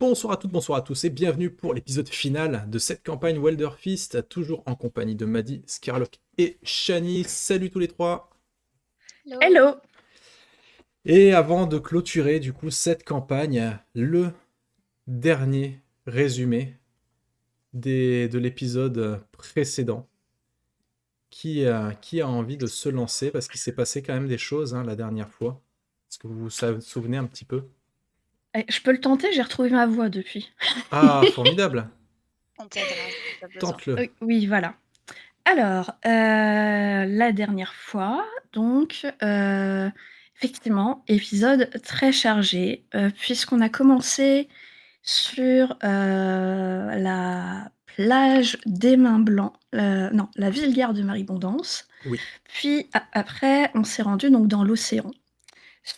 Bonsoir à toutes, bonsoir à tous et bienvenue pour l'épisode final de cette campagne Wilderfist, toujours en compagnie de Maddy, Scarlock et Shani. Salut tous les trois. Hello. Hello! Et avant de clôturer du coup cette campagne, le dernier résumé de l'épisode précédent. Qui a envie de se lancer parce qu'il s'est passé quand même des choses la dernière fois. Est-ce que vous vous souvenez un petit peu? Je peux le tenter, j'ai retrouvé ma voix depuis. Ah, formidable. On t'aidera si tu as besoin. Tente-le. Oui, voilà. Alors, la dernière fois, donc, effectivement, épisode très chargé, puisqu'on a commencé sur la plage des Mains Blancs, non, la ville-gare de Maribondance. Oui. Puis après, on s'est rendu donc dans l'océan,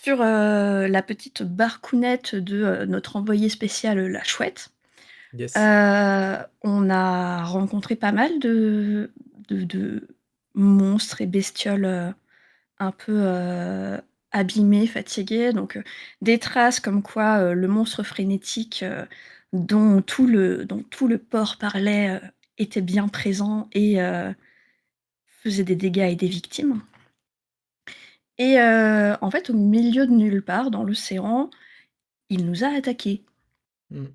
sur la petite barcounette de notre envoyé spécial, la Chouette. Yes. On a rencontré pas mal de monstres et bestioles, un peu, abîmés, fatigués, donc des traces comme quoi, le monstre frénétique, dont tout le port parlait, était bien présent et faisait des dégâts et des victimes. Et en fait, au milieu de nulle part, dans l'océan, il nous a attaqués. Mm.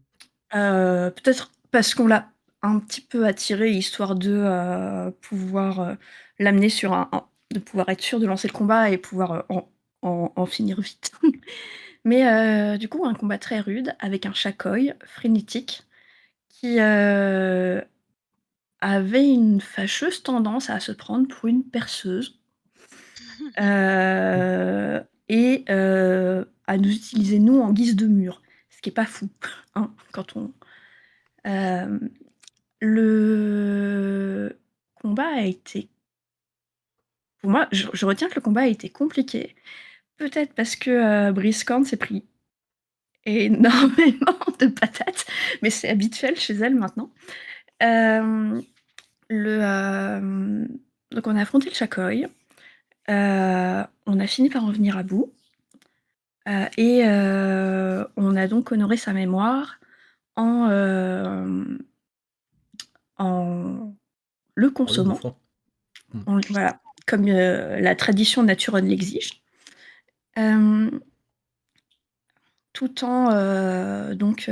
Peut-être parce qu'on l'a un petit peu attiré, histoire de, pouvoir, l'amener sur de pouvoir être sûr de lancer le combat et pouvoir, en finir vite. Mais du coup, un combat très rude avec un Chacoï frénétique qui, avait une fâcheuse tendance à se prendre pour une perceuse, et à nous utiliser nous en guise de mur. Ce qui est pas fou, hein, quand on hem Le combat a été pour moi, je retiens que le combat a été compliqué. Peut-être parce que, Briscorn s'est pris énormément de patates, mais c'est habituel chez elle maintenant. Hem, donc on a affronté le Chacoï, on a fini par en venir à bout, et on a donc honoré sa mémoire en, en le En le consommant. bouffant. Mm. Voilà, comme, la tradition Naturon l'exige. Hem, Tout en, donc,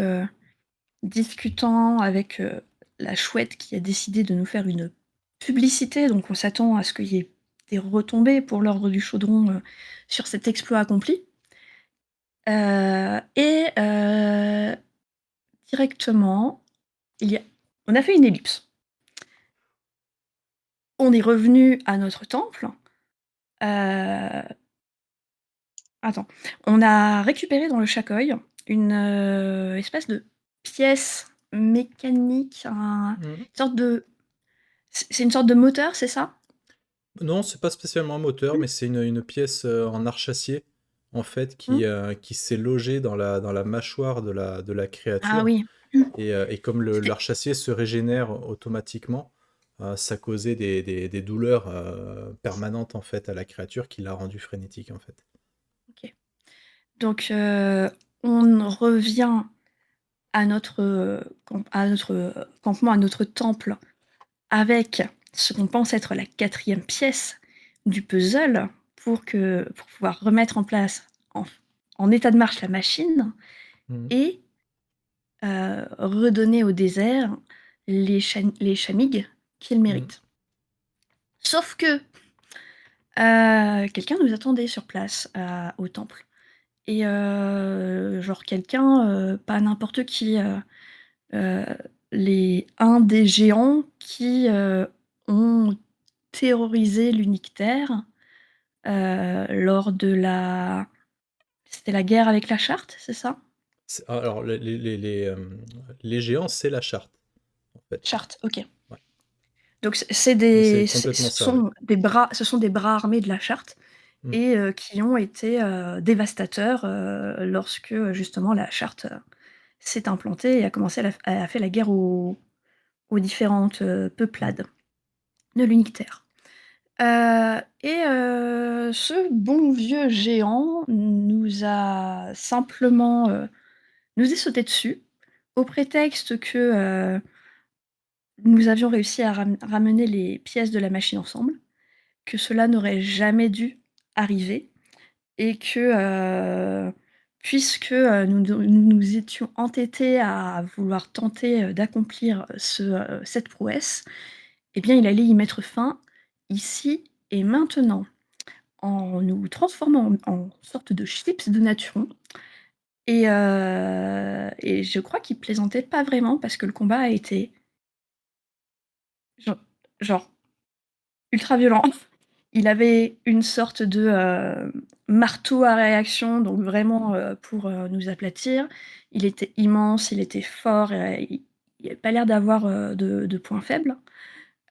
discutant avec, la chouette qui a décidé de nous faire une publicité, donc on s'attend à ce qu'il y ait des retombées pour l'Ordre du Chaudron, sur cet exploit accompli. Et directement, il y a on a fait une ellipse. On est revenu à notre temple, heu attends, on a récupéré dans le Chacoï une, espèce de pièce mécanique, Mm. une sorte de c'est une sorte de moteur, c'est ça? Non, c'est pas spécialement un moteur, Mmh. mais c'est une pièce en arche-acier, en fait, Mmh. qui s'est logée dans la mâchoire de la Ah créature. oui. Mmh. Et comme C'était l'arche-acier se régénère automatiquement, ça causait des douleurs permanentes, en fait, à la créature qui l'a rendue frénétique, en fait. OK. Donc, on revient à notre, campement, à notre temple avec ce qu'on pense être la quatrième pièce du puzzle pour pouvoir remettre en place, en état de marche, la machine Mhm. et redonner au désert les chamigues qu'il Mhm. mérite. Sauf que, quelqu'un nous attendait sur place, au temple et genre quelqu'un, pas n'importe qui, heu, un des géants qui, ont terrorisé l'Unique Terre, lors de c'était la guerre avec la Charte, c'est ça? Alors, les géants, c'est la charte, en fait. Charte, OK. Ouais. Donc c'est Mais c'est des complètement ce ça, ouais. sont des bras armés de la Charte Mhm. et qui ont été, dévastateurs, lorsque, justement la Charte, s'est implantée et a commencé a fait la guerre aux différentes, Mhm. peuplades de l'Unique Terre. Et ce bon vieux géant nous est sauté dessus au prétexte que nous avions réussi à ramener les pièces de la machine ensemble, que cela n'aurait jamais dû arriver et que, puisque, nous étions entêtés à vouloir tenter, d'accomplir cette prouesse, eh bien, il allait y mettre fin ici et maintenant, en nous transformant en sorte de chips de Naturon et je crois qu'il plaisantait pas vraiment parce que le combat a été gen genre ultra violent. Il avait une sorte de, marteau à réaction, donc vraiment, pour, nous aplatir. Il était immense, il était fort, il avait pas l'air d'avoir, de points faibles.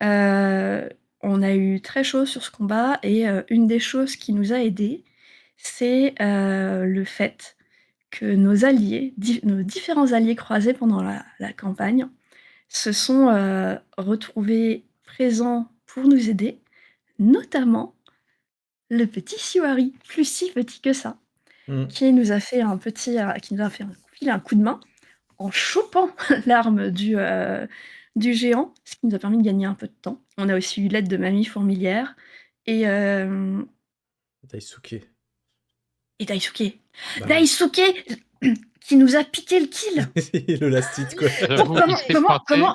Heu, on a eu très chaud sur ce combat et une des choses qui nous a aidés, c'est, le fait que nos différents alliés croisés pendant la campagne se sont, retrouvés présents pour nous aider, notamment le petit Siwari, plus si petit que ça, Mm. qui nous a fait filé un coup de main en chopant l'arme du géant, ce qui nous a permis de gagner un peu de temps. On a aussi eu l'aide de Mamie Fourmilière et hem Daisuke. et Daisuke. Bah oui. Daisuke qui nous a piqué le kill! Le last-hit, quoi. J'avoue, Comment il s'est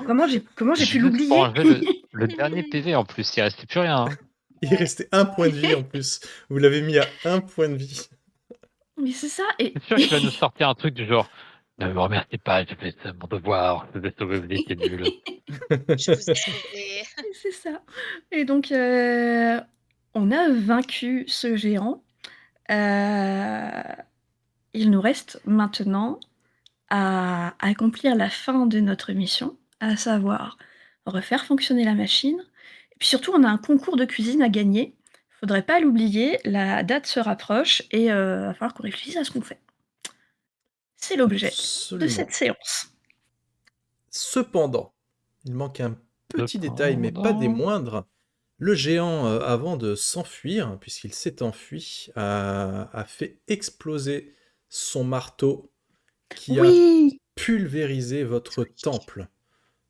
comment j'ai pu juste pour l'oublier? enlever le dernier PV en plus, il restait plus rien. Hein. Il restait 1 point de vie en plus. Vous l'avez mis à 1 point de vie. Mais c'est ça C'est sûr qu'il va nous sortir un truc du genre ne me remerciez pas, j'ai fait mon devoir, je vais sauver, vous étiez nuls. Je vous ai sauvé. c'est ça et donc on a vaincu ce géant. Il nous reste maintenant à accomplir la fin de notre mission, à savoir refaire fonctionner la machine et puis surtout on a un concours de cuisine à gagner. Faudrait pas l'oublier, la date se rapproche et va falloir qu'on réfléchisse à ce qu'on fait. C'est l'objet de Absolument. cette séance. Cependant, il manque un petit détail, mais pas des moindres. Le géant, avant de s'enfuir, puisqu'il s'est enfui, a fait exploser son marteau qui a Oui! pulvérisé votre temple.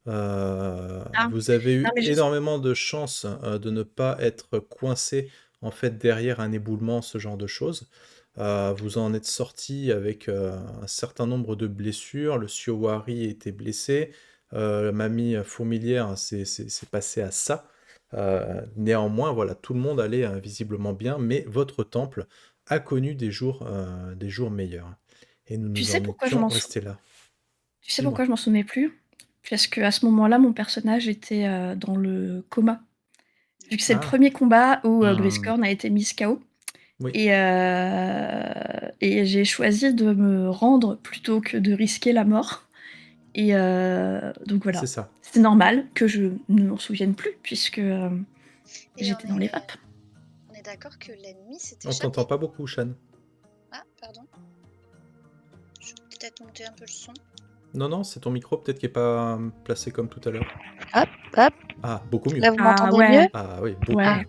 Ah, Vous avez eu non mais je énormément de chance de ne pas être coincé en fait derrière un éboulement, ce genre de choses. Vous en êtes sorti avec un certain nombre de blessures. Le Siowari était blessé. Mamie Fourmilière c'est passé à ça. Néanmoins, voilà, tout le monde allait visiblement bien, mais votre temple a connu des jours meilleurs. Et nous tu nous sais en pourquoi je étions m'en restés là. Dis-moi. m'en souvenais plus? Parce qu'à ce moment-là, mon personnage était, dans le coma. Vu que c'est le Ah, premier combat où, hmm, Briscorn a été mise KO oui, et j'ai choisi de me rendre plutôt que de risquer la mort et donc c'est voilà. ça. C'est normal que je ne m'en souvienne plus puisque, Et j'étais dans les vapes. on est d'accord que l'ennemi s'est On t'entend échappé. pas beaucoup, Shan. Ah, pardon. Je vais peut-être monter un peu le son. Non, non, c'est ton micro peut-être qui est pas placé comme tout à l'heure. Hop, hop. Ah, beaucoup mieux. Là, vous Ah m'entendez ouais, mieux? Ah oui, beaucoup ouais. mieux.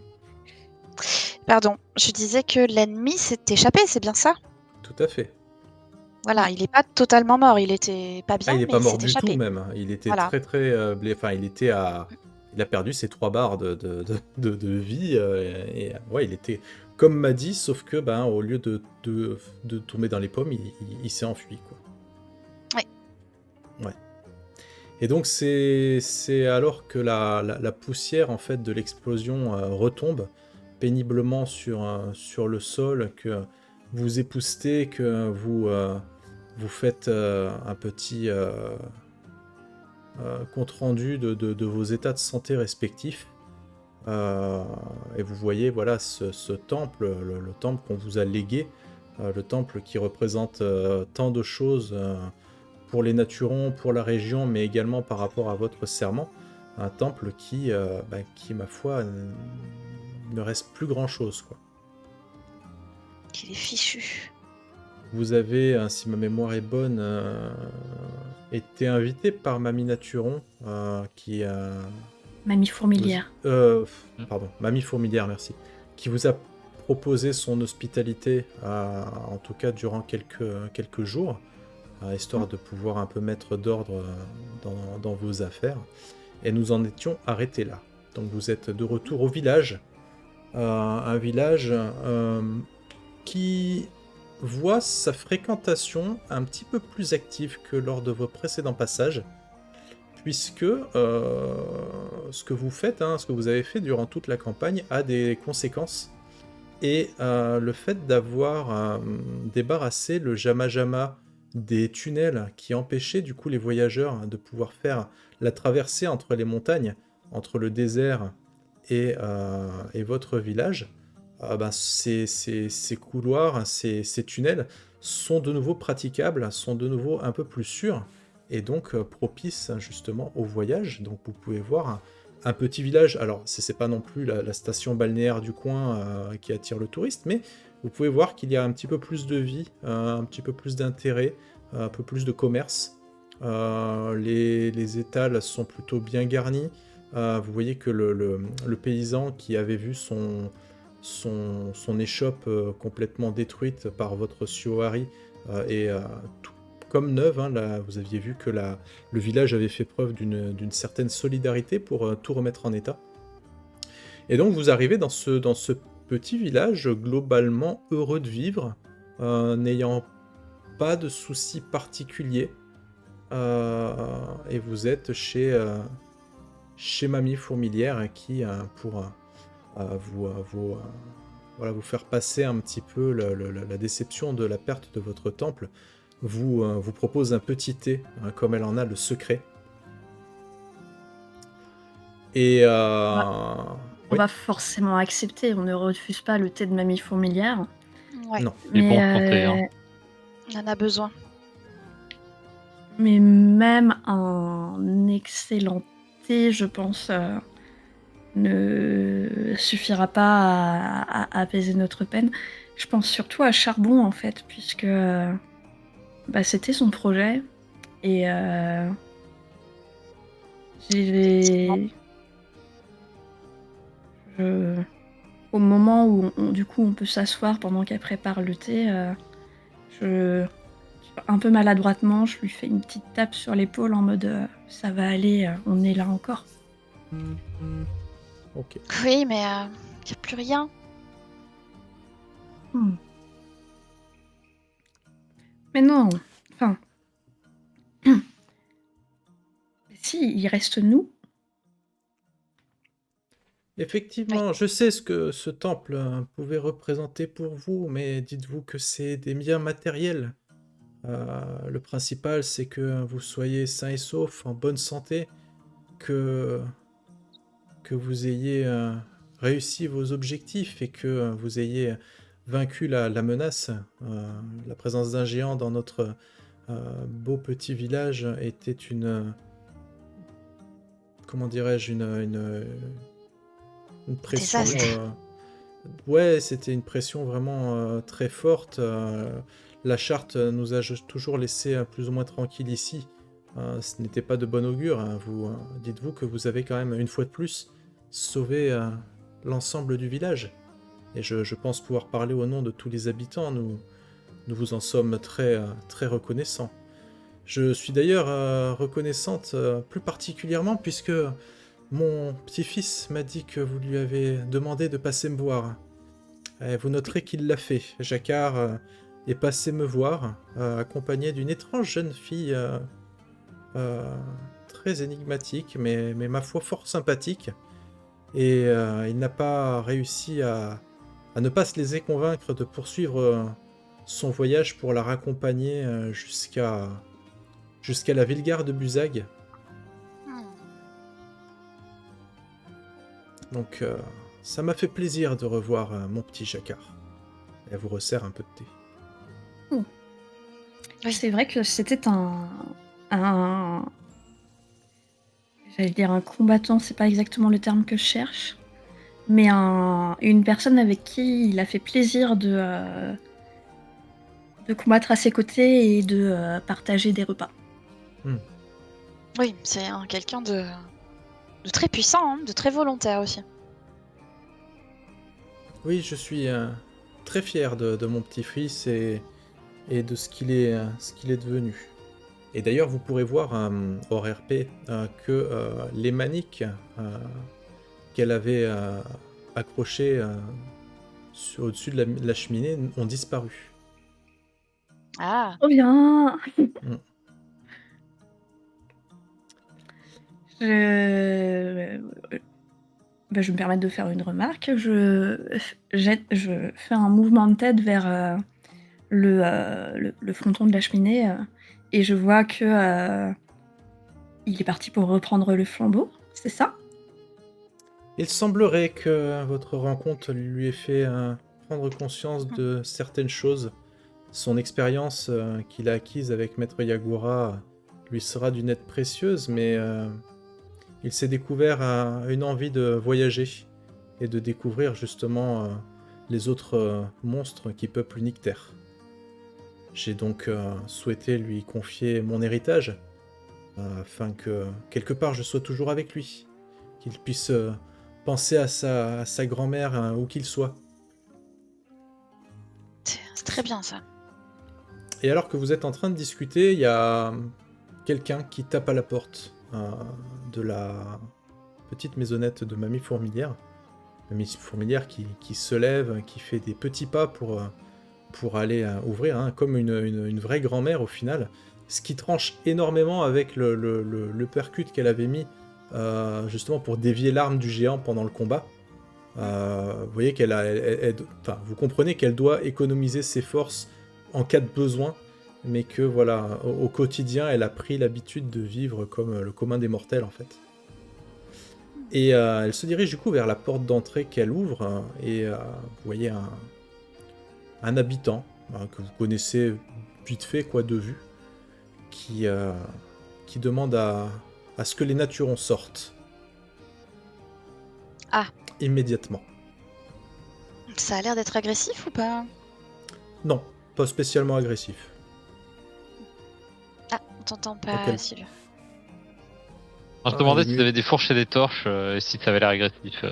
Pardon, je disais que l'ennemi s'est échappé, c'est bien ça? Tout à fait. Voilà, il n'est pas totalement mort, il était pas Ah, bien, il n'est mais pas il s'est mort du tout échappé. même. Hein. Il était Voilà. très très blessé. Enfin, il a perdu ses 3 barres de vie. Ouais, il était comme m'a dit, sauf que ben, au lieu de tomber dans les pommes, il s'est enfui, quoi. Ouais. Ouais. Et donc c'est alors que la poussière en fait de l'explosion retombe péniblement sur le sol, que vous époustez, que vous faites un petit compte rendu de vos états de santé respectifs. Et vous voyez voilà ce temple, le temple qu'on vous a légué, le temple qui représente tant de choses pour les Naturons, pour la région, mais également par rapport à votre serment. Un temple qui ma foi, ne reste plus grand-chose, quoi. Il est fichu. Vous avez, si ma mémoire est bonne, été invité par Mamie Naturon, qui Mamie Fourmilière. pardon, Mamie Fourmilière, merci, qui vous a proposé son hospitalité, en tout cas durant quelques jours, histoire de pouvoir un peu mettre d'ordre dans vos affaires. Et nous en étions arrêtés là. Donc vous êtes de retour au village. Un village qui voit sa fréquentation un petit peu plus active que lors de vos précédents passages, puisque ce que vous faites, ce que vous avez fait durant toute la campagne a des conséquences. Et le fait d'avoir débarrassé le Jama des tunnels qui empêchaient du coup les voyageurs de pouvoir faire la traversée entre les montagnes, entre le désert et votre village, ces couloirs, ces tunnels sont de nouveau praticables, sont de nouveau un peu plus sûrs, et donc propices justement au voyage. Donc vous pouvez voir un petit village, alors c'est pas non plus la station balnéaire du coin qui attire le touriste, mais vous pouvez voir qu'il y a un petit peu plus de vie, un petit peu plus d'intérêt, un peu plus de commerce. Les étals sont plutôt bien garnis. Vous voyez que le paysan qui avait vu son échoppe complètement détruite par votre Sioari est tout comme neuve. Là, vous aviez vu que le village avait fait preuve d'une certaine solidarité pour tout remettre en état. Et donc vous arrivez dans ce petit village globalement heureux de vivre, n'ayant pas de soucis particuliers. Et vous êtes chez Mamie Fourmilière qui, pour vous faire passer un petit peu la déception de la perte de votre temple, vous propose un petit thé, comme elle en a le secret. Et On oui, va forcément accepter, on ne refuse pas le thé de mamie fourmilière. Ouais, non. Et bon Mais, santé, hein. on en a besoin. mais même un excellent thé, je pense, ne suffira pas à apaiser notre peine. Je pense surtout à Charbon, en fait, puisque c'était son projet. Et Effectivement. au moment où du coup on peut s'asseoir pendant qu'elle prépare le thé, un peu maladroitement, je lui fais une petite tape sur l'épaule en mode ça va aller, on est là encore. Ok. Oui, mais il n'y a plus rien. Hmm. Mais non, enfin. Si, il reste nous. Effectivement, je sais ce que ce temple pouvait représenter pour vous, mais dites-vous que c'est des biens matériels. Le principal, c'est que vous soyez sains et saufs, en bonne santé, que, que vous ayez réussi vos objectifs et que vous ayez vaincu la menace. La présence d'un géant dans notre beau petit village était comment dirais-je, une pression. Désastre. Ouais, c'était une pression vraiment très forte. La charte nous a toujours laissé plus ou moins tranquilles ici. Ce n'était pas de bon augure. Dites-vous que vous avez quand même, une fois de plus, sauvé l'ensemble du village. Et je pense pouvoir parler au nom de tous les habitants. Nous vous en sommes très, très reconnaissants. Je suis d'ailleurs reconnaissante plus particulièrement puisque mon petit-fils m'a dit que vous lui avez demandé de passer me voir. Vous noterez qu'il l'a fait. Jacquard est passé me voir, accompagné d'une étrange jeune fille très énigmatique, mais ma foi fort sympathique. Et il n'a pas réussi à ne pas se laisser convaincre de poursuivre son voyage pour la raccompagner jusqu'à la Villegare de Buzag. Hmm. Donc ça m'a fait plaisir de revoir mon petit Jacquard. Elle vous resserre un peu de thé. Oui. C'est vrai que c'était j'allais dire un combattant, c'est pas exactement le terme que je cherche, mais une personne avec qui il a fait plaisir de combattre à ses côtés et de partager des repas. Oui, c'est quelqu'un de très puissant, hein, de très volontaire aussi. Oui, je suis très fier de mon petit-fils et et de ce qu'il est devenu. Et d'ailleurs, vous pourrez voir hors RP que les maniques qu'elle avait accrochées au-dessus de la cheminée ont disparu. Ah, Trop bien! Mm. Je... Bah, je vais me permettre de faire une remarque. Je fais un mouvement de tête vers le fronton de la cheminée et je vois que il est parti pour reprendre le flambeau, c'est ça? Il semblerait que votre rencontre lui ait fait prendre conscience de certaines choses. Son expérience qu'il a acquise avec Maître Yagura lui sera d'une aide précieuse, mais il s'est découvert une envie de voyager et de découvrir justement les autres monstres qui peuplent Nyctère. J'ai donc souhaité lui confier mon héritage, afin que quelque part je sois toujours avec lui, qu'il puisse penser à sa grand-mère où qu'il soit. c'est très bien ça. Et alors que vous êtes en train de discuter, il y a quelqu'un qui tape à la porte de la petite maisonnette de Mamie Fourmilière. Mamie Fourmilière qui se lève, qui fait des petits pas pour aller ouvrir, hein, comme une vraie grand-mère au final. Ce qui tranche énormément avec le percute qu'elle avait mis justement pour dévier l'arme du géant pendant le combat. Vous voyez vous comprenez qu'elle doit économiser ses forces en cas de besoin, mais que voilà, au quotidien, elle a pris l'habitude de vivre comme le commun des mortels en fait. Et elle se dirige du coup vers la porte d'entrée qu'elle ouvre, et vous voyez un habitant que vous connaissez vite fait quoi de vue, qui demande à ce que les naturons sortent. Ah. Immédiatement. Ça a l'air d'être agressif ou pas? Non, pas spécialement agressif. Ah, on t'entend pas, Ok. Sylvain. On se demandait il s'ils est- avaient des fourches et des torches et si ça avait l'air agressif.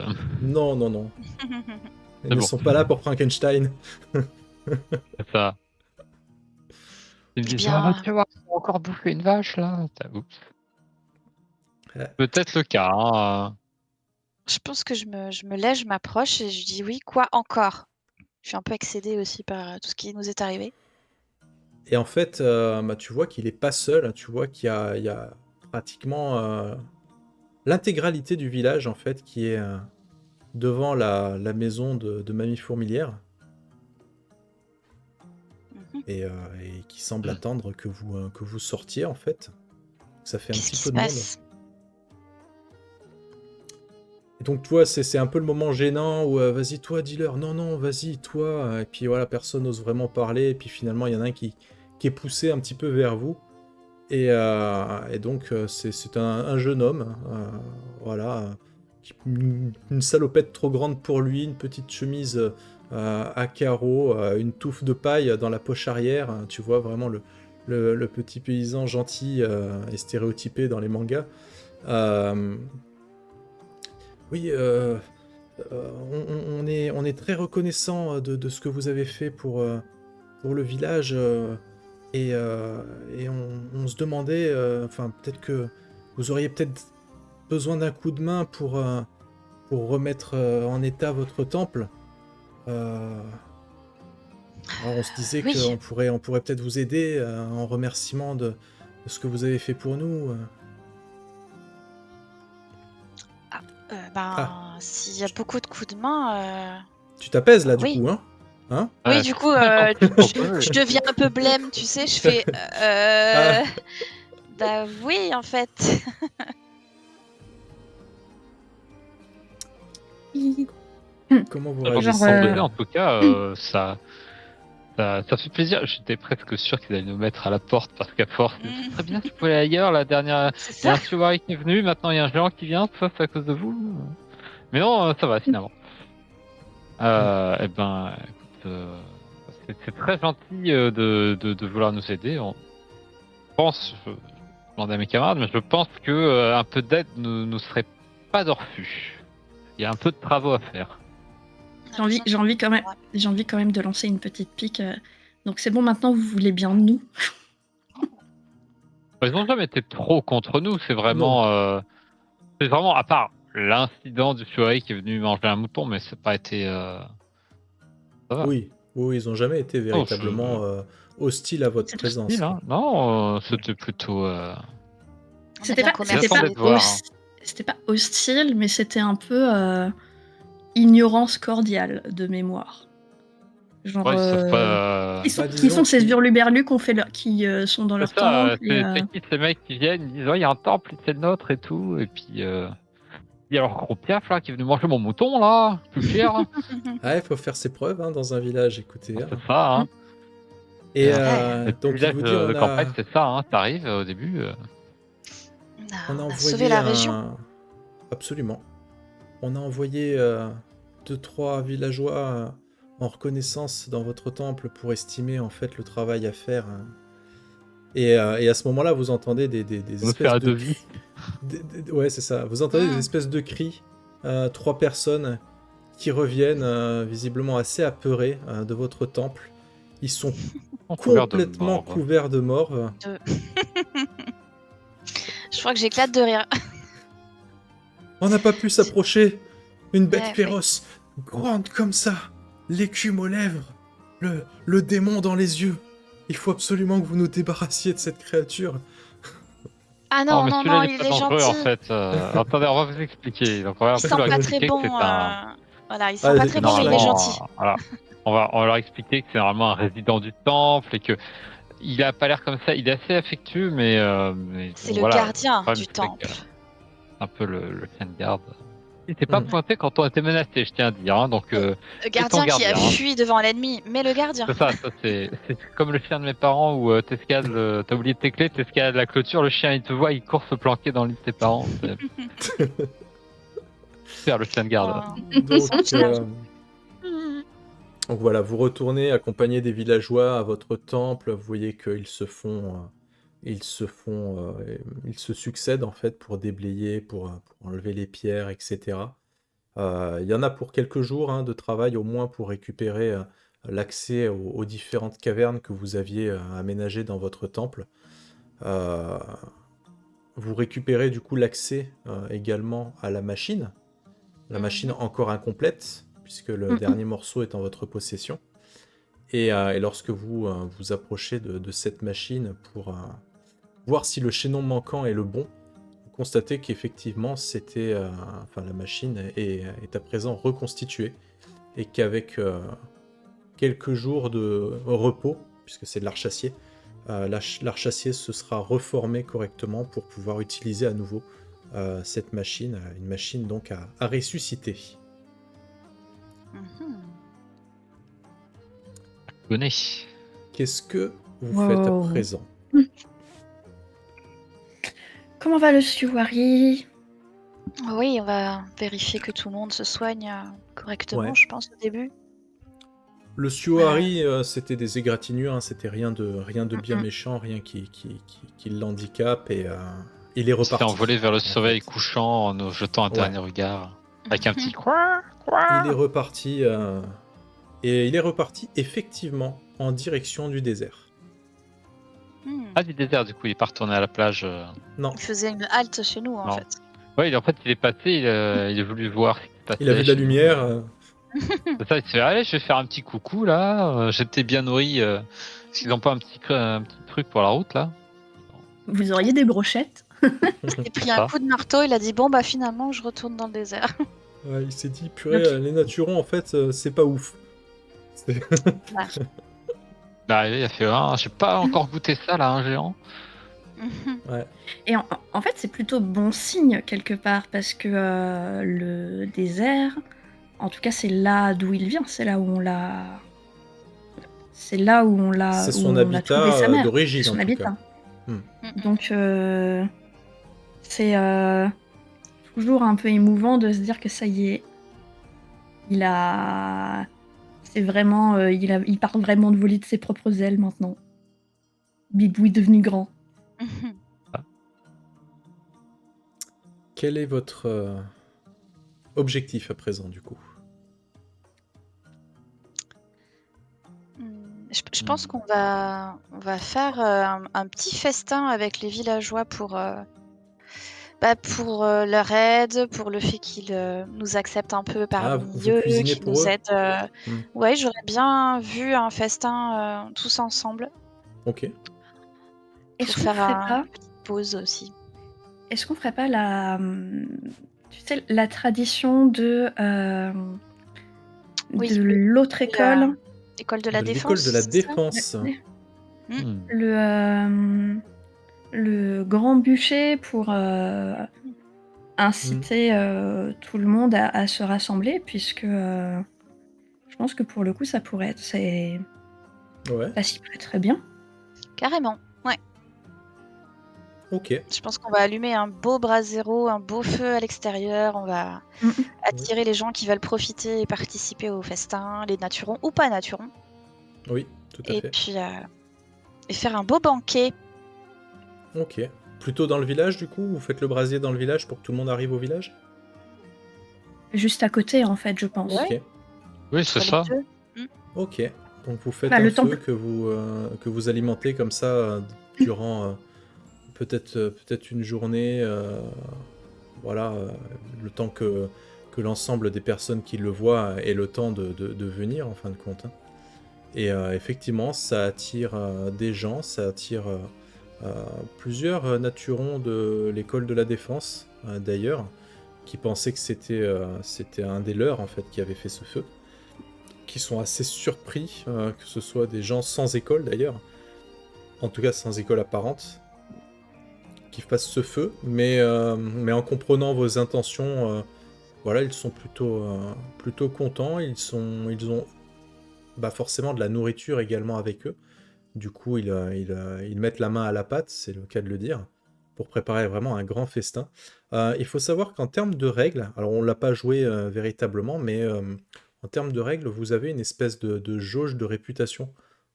Non, non, non. Ils ne bon. sont pas là pour Frankenstein. C'est ça. Ils me Eh disent, bien- ah, tu vas encore bouffer une vache là. Oups. Ouais. Peut-être le cas. Hein. Je pense que je me lève, je m'approche et je dis oui, quoi encore? Je suis un peu excédée aussi par tout ce qui nous est arrivé. Et en fait, tu vois qu'il est pas seul. Tu vois qu'il y a pratiquement l'intégralité du village en fait qui est devant la maison de Mamie Fourmilière, Mhm. et qui semble attendre que vous sortiez en fait. Ça fait un Qu'est-ce petit qui peu se de monde. passe? Et donc toi, c'est un peu le moment gênant où vas-y toi, dis-leur, non, non, vas-y toi. Et puis voilà, personne n'ose vraiment parler. Et puis finalement, il y en a un qui est poussé un petit peu vers vous. Et donc c'est un jeune homme, voilà, une salopette trop grande pour lui, une petite chemise à carreaux, une touffe de paille dans la poche arrière. Tu vois vraiment le petit paysan gentil et stéréotypé dans les mangas. Euh, oui, on est très reconnaissant de ce que vous avez fait pour le village. Et on se demandait, enfin peut-être que vous auriez peut-être besoin d'un coup de main pour remettre en état votre temple. Alors on se disait Oui. on pourrait peut-être vous aider en remerciement de ce que vous avez fait pour nous. Ah. S'il y a beaucoup de coups de main, Tu t'apaises là du oui. coup, hein? Hein? Oui, Ouais. du coup, je deviens un peu blême, tu sais, je fais... Ah. Bah oui, en fait. Comment vous Genre, réagissez en tout cas, ça fait plaisir. J'étais presque sûr qu'ils allaient nous mettre à la porte parce qu'à force, c'est très bien, tu peux aller ailleurs. La dernière, C'est il y a ça. un Suwari qui est venu, maintenant il y a un géant qui vient, tout ça c'est à cause de vous. Mais non, ça va finalement. Eh ben, écoute, c'est très gentil de vouloir nous aider. Je demandais à mes camarades, mais je pense que un peu d'aide ne serait pas de refus. Il y a un peu de travaux à faire. J'ai envie quand même de lancer une petite pique. Donc c'est bon, maintenant vous voulez bien de nous. Ils n'ont jamais été trop contre nous, c'est Non. vraiment, à part l'incident du Fury qui est venu manger un mouton, mais c'est pas été. Ça va. Oui, oui, ils ont jamais été Non, véritablement hostiles à votre C'est tout. présence, Style, hein. quoi. Non, c'était plutôt. On est C'était bien pas, J'attendais c'était pas, de voir. Hein. c'était pas hostile, mais c'était un peu ignorance cordiale de mémoire. Genre, Ouais, ils savent pas. qui Bah, sont disons ces qu'ils hurluberlus qui sont dans C'est leur ça, temple et, c'est qui ces mecs qui viennent, ils disent oh, il y a un temple, c'est le nôtre et tout, et puis il y a leur gros piaf là qui est venu manger mon mouton là, plus cher. Là. ah, il faut faire ses preuves hein, dans un village, écoutez. C'est Hein. ça, hein. Et Ouais. Les donc, il villages vous dit, de campagne, c'est ça, hein. T'arrives au début. on a On a sauvé envoyé la région. Absolument. On a envoyé 2-3 villageois en reconnaissance dans votre temple pour estimer en fait le travail à faire. Hein. Et à ce moment-là, vous entendez des On nous fait espèces un de devis. cris. Ouais, c'est ça. Vous entendez des Mm. espèces de cris. 3 personnes qui reviennent visiblement assez apeurées de votre temple. Ils sont Couvert de complètement morve. couverts de morve. Je crois que j'éclate de rire. On n'a pas pu s'approcher. Une bête Ouais, féroce, grande comme ça, l'écume aux lèvres, le démon dans les yeux. Il faut absolument que vous nous débarrassiez de cette créature. Ah Oh, non, mais non, celui-là, non, il est il pas est dangereux en gentil. fait. Attendez, on va vous expliquer. Donc, on va un Il peu sent leur pas très expliquer que bon. c'est un. Voilà, il Ah, sent pas très bon, mais il est normalement, gentil. Voilà. On va leur expliquer que c'est normalement un résident du temple et que il a pas l'air comme ça. Il est assez affectueux, mais C'est bon, le voilà. gardien Le problème, du c'est temple. que c'est un peu le chien de garde. Il s'est pas Mm. pointé quand on était menacé, je tiens à dire. Hein, donc, Le c'est ton gardien qui a gardien. Hein. fui devant l'ennemi, mais le gardien. C'est ça, c'est comme le chien de mes parents où t'escalades, t'as oublié tes clés, t'escalades la clôture, le chien il te voit, il court se planquer dans le lit de tes parents. C'est super le chien de garde. donc, Son chien. donc voilà, vous retournez accompagné des villageois à votre temple. Vous voyez qu'ils se font, ils se succèdent en fait pour déblayer, pour enlever les pierres, etc. Il y en a pour quelques jours hein, de travail au moins pour récupérer l'accès aux différentes cavernes que vous aviez aménagées dans votre temple. Euh, Vous récupérez du coup l'accès également à la machine Mhm. encore incomplète, puisque le dernier morceau est en votre possession. Et lorsque vous vous approchez de cette machine pour voir si le chaînon manquant est le bon, vous constatez qu'effectivement c'était, la machine est à présent reconstituée et qu'avec quelques jours de repos, puisque c'est de l'arche-acier, l'arche-acier se sera reformé correctement pour pouvoir utiliser à nouveau cette machine, une machine donc à ressusciter. Mhm. Venez. Qu'est-ce que vous faites à Wow. présent? Comment va le Suwari? Oui, on va vérifier que tout le monde se soigne correctement, Ouais. je pense, au début. Le Suwari, c'était des égratignures, hein, c'était rien de bien Mhm. méchant, rien qui l'handicape, et il est On s'est reparti. envolé vers le en soleil fait. couchant en nous jetant un Ouais. dernier regard. Avec un petit Il est reparti, et il est reparti effectivement en direction du désert. Hmm. Ah, du désert, du coup, il est pas retourné à la plage. Non, Il faisait une halte chez nous, en Non. fait. Ouais, en fait, il est passé, il a voulu voir ce qui se passait. il a vu de la chez nous. lumière. C'est ça, il se fait, allez, je vais faire un petit coucou là. J'étais bien nourri. Parce qu'ils n'ont pas un petit truc pour la route là. Vous auriez des brochettes? Il s'est pris un coup de marteau, il a dit bon bah finalement je retourne dans le désert. Ouais, il s'est dit, purée, Ok. les naturons, en fait, c'est pas ouf. Il est arrivé, il a fait, ah, j'ai pas encore goûté ça là, un géant. Ouais. Et en fait, c'est plutôt bon signe quelque part parce que le désert, en tout cas, c'est là d'où il vient, c'est là où on l'a. C'est là où on l'a. C'est où son on a trouvé sa habitat mère. d'origine, C'est son en tout habitat. cas. Donc, c'est toujours un peu émouvant de se dire que ça y est, il a. C'est vraiment. Il part vraiment de voler de ses propres ailes maintenant. Bibou est devenu grand. Quel est votre objectif à présent, du coup? Je pense qu'on va faire un petit festin avec les villageois pour leur aide, pour le fait qu'ils nous acceptent un peu Ah, parmi vous eux, cuisinez qu'ils pour nous eux? aident. Hmm. Ouais, j'aurais bien vu un festin tous ensemble Ok. Est-ce pour qu'on faire ferait une pas petite pause aussi. est-ce qu'on ferait pas tu sais, la tradition Oui, de l'autre école, école de la De l'école de défense, la c'est ça? défense. Hmm. le grand bûcher pour Hmm. inciter tout le monde à se rassembler, puisque je pense que pour le coup, Ouais. ça s'y prête très bien. Carrément, ouais. Ok. Je pense qu'on va allumer un beau brasero, un beau feu à l'extérieur. On va Mhm. attirer les gens qui veulent profiter et participer au festin, les naturons ou pas naturons. Oui, tout à Et fait. puis et faire un beau banquet. Ok. Plutôt dans le village, du coup? Vous faites le brasier dans le village pour que tout le monde arrive au village? Juste à côté, en fait, je pense. Ouais. Ok. Oui, c'est Entre les ça. deux. Ok. Donc vous faites Bah, un le feu temple. que vous alimentez comme ça durant peut-être une journée. Voilà, le temps que l'ensemble des personnes qui le voient aient le temps de venir, en fin de compte, hein. Et effectivement, ça attire des gens, ça attire plusieurs naturons de l'école de la défense, d'ailleurs, qui pensaient que c'était un des leurs, en fait, qui avait fait ce feu, qui sont assez surpris que ce soit des gens sans école, d'ailleurs, en tout cas sans école apparente, qui fassent ce feu, mais en comprenant vos intentions, voilà, ils sont plutôt contents, ils ont bah, forcément de la nourriture également avec eux. Du coup, ils mettent la main à la pâte, c'est le cas de le dire, pour préparer vraiment un grand festin. Il faut savoir qu'en termes de règles, alors on l'a pas joué véritablement, mais en termes de règles, vous avez une espèce de jauge de réputation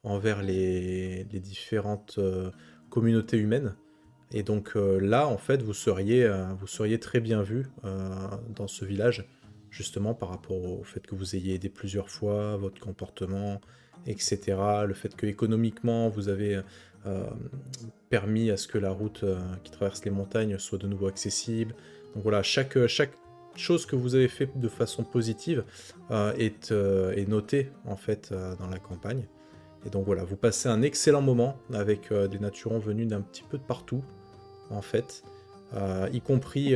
envers les différentes communautés humaines. Et donc là, en fait, vous seriez très bien vu dans ce village, justement par rapport au fait que vous ayez aidé plusieurs fois, votre comportement, etc. Le fait que économiquement, vous avez euh, permis à ce que la route qui traverse les montagnes soit de nouveau accessible. Donc voilà, chaque chose que vous avez fait de façon positive est notée en fait dans la campagne. Et donc voilà, vous passez un excellent moment avec des naturons venus d'un petit peu de partout, en fait, y compris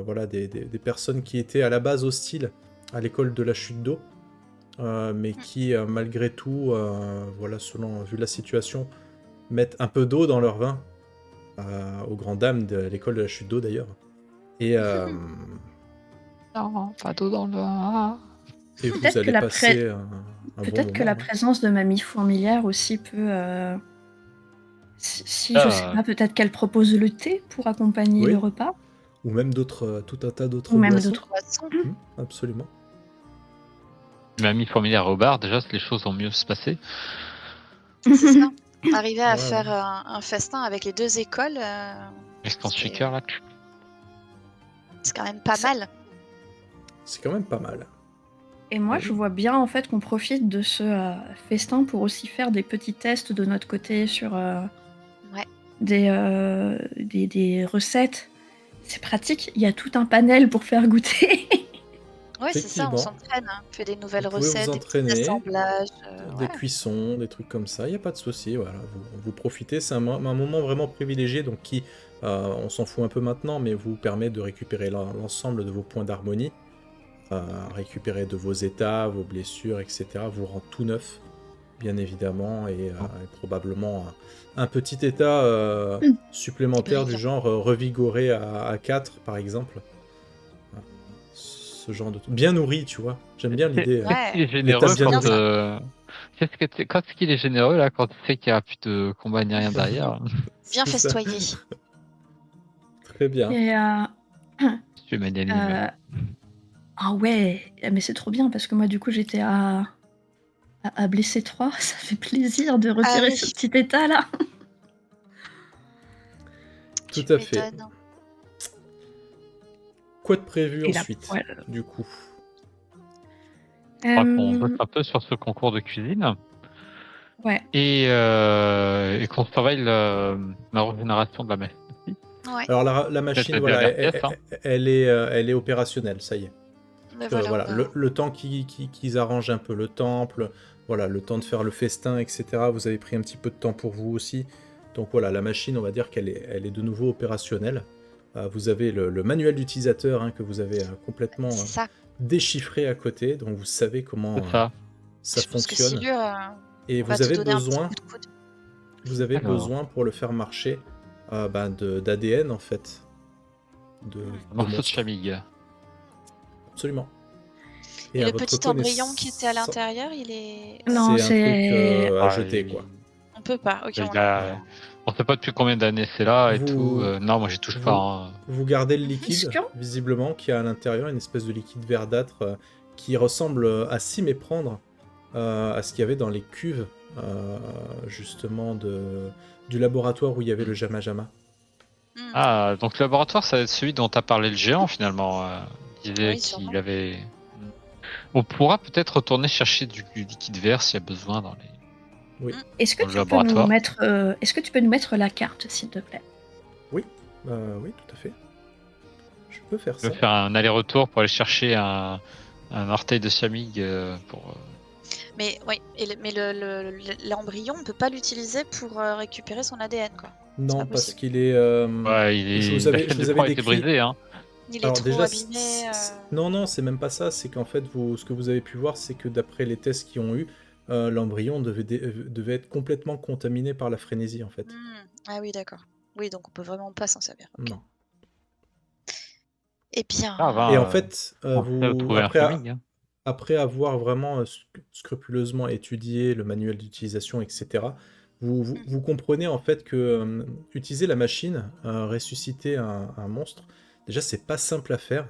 voilà, des personnes qui étaient à la base hostiles à l'école de la chute d'eau, mais qui, malgré tout, voilà, vu la situation, mettent un peu d'eau dans leur vin, aux grandes dames de l'école de la chute d'eau d'ailleurs. Et, Non, pas d'eau dans le vin. et vous Peut-être que allez la passer un bon peut-être que la moment, hein. présence de mamie fourmilière aussi peut, si je sais Ah, pas, peut-être qu'elle propose le thé pour accompagner le Oui, repas? ou même tout un tas Ou d'autres même boissons. d'autres. Poisson. Absolument. mamie fourmilière au bar, déjà, les choses vont mieux se passer. C'est ça. Arriver à Ouais, ouais. faire un festin avec les deux écoles, Restons c'est shaker là. c'est quand même pas Ça mal. C'est quand même pas mal. Et moi, Eh je oui. vois bien, en fait, qu'on profite de ce, festin pour aussi faire des petits tests de notre côté sur, Ouais. des recettes. C'est pratique, il y a tout un panel pour faire goûter. Ouais, c'est ça, on Effectivement, s'entraîne, hein. On fait des vous nouvelles pouvez vous recettes, des petits entraîner, assemblages, des ouais. cuissons, des trucs comme ça, il n'y a pas de souci, voilà, vous profitez, c'est un moment vraiment privilégié, donc qui, on s'en fout un peu maintenant, mais vous permet de récupérer l'ensemble de vos points d'harmonie, récupérer de vos états, vos blessures, etc., vous rend tout neuf, bien évidemment, et probablement un petit état supplémentaire du Brillant. genre revigoré à 4, par exemple. Ce genre de truc. Bien nourri, tu vois. J'aime bien l'idée. Qu'est-ce qu'il Ouais, est État généreux bien bien quand. nourri. ça. Qu'est-ce qu'il est généreux là quand tu sais qu'il n'y a plus de combat ni rien derrière. Bien C'est ça. festoyer. Très bien. Et Tu es magnanime. ah ouais, mais c'est trop bien parce que moi, du coup, j'étais à blesser 3. Ça fait plaisir de Ah retirer oui, ce petit état-là. Tout tu à fait. m'étonnes. Quoi de prévu Et la ensuite, poêle. du coup? Je crois qu'on bosse Hem, un peu sur ce concours de cuisine. Ouais. et qu'on surveille la régénération de la machine aussi. Ouais. Alors la Peut-être machine, le voilà, DRTS, hein. elle est opérationnelle, ça y est. Mais voilà, Voilà, on a- le temps qu'ils arrangent un peu le temple, voilà, le temps de faire le festin, etc. Vous avez pris un petit peu de temps pour vous aussi. Donc voilà, la machine, on va dire elle est de nouveau opérationnelle. Vous avez le manuel d'utilisateur hein, que vous avez complètement c'est ça. déchiffré à côté, donc vous savez comment C'est ça. ça Je pense que fonctionne. Silure Et va te donner un petit coup de coude. vous avez Alors. besoin pour le faire marcher d'ADN en fait. De Un morceau de monstre. chamig. Absolument. Et à le votre petit embryon qui était à connaissance- l'intérieur, il est. Non, C'est un truc à Ah, jeter, quoi. On peut pas. Ok, Il a- On sait pas depuis combien d'années c'est là et Vous- tout. Non, moi j'y touche vous- pas. Hein. Vous gardez le Est-ce liquide, que- visiblement, qui a à l'intérieur une espèce de liquide verdâtre qui ressemble à s'y méprendre à ce qu'il y avait dans les cuves, justement, du laboratoire où il y avait le Jamajama. Ah, donc le laboratoire, ça va être celui dont a parlé le géant finalement. Il disait Oui, sûrement. qu'il avait. On pourra peut-être retourner chercher du liquide vert s'il y a besoin dans les. Est-ce que Dans le tu peux laboratoire. nous mettre, est-ce que tu peux nous mettre la carte, s'il te plaît? Oui, tout à fait. Je peux faire Je ça. vais faire un aller-retour pour aller chercher un orteil de Siamig pour. Mais oui, mais l'embryon, on peut pas l'utiliser pour récupérer son ADN, quoi. Non, pas parce possible. qu'il est... Ouais, il est. je vous avais- la je chaîne vous de avais proie a été décrit- brisée, hein. Il est Alors trop déjà, abîmé. non, c'est même pas ça. C'est qu'en fait, ce que vous avez pu voir, c'est que d'après les tests qu'ils ont eu, l'embryon devait être complètement contaminé par la frénésie, en fait. Ah oui, d'accord. Oui, donc on peut vraiment pas s'en servir. Ok. Non. Eh bien, Ah, ben, Et en fait, on sait trouver un Siamig. Hein. après avoir vraiment scrupuleusement étudié le manuel d'utilisation, etc., vous comprenez en fait que utiliser la machine, ressusciter un monstre, déjà c'est pas simple à faire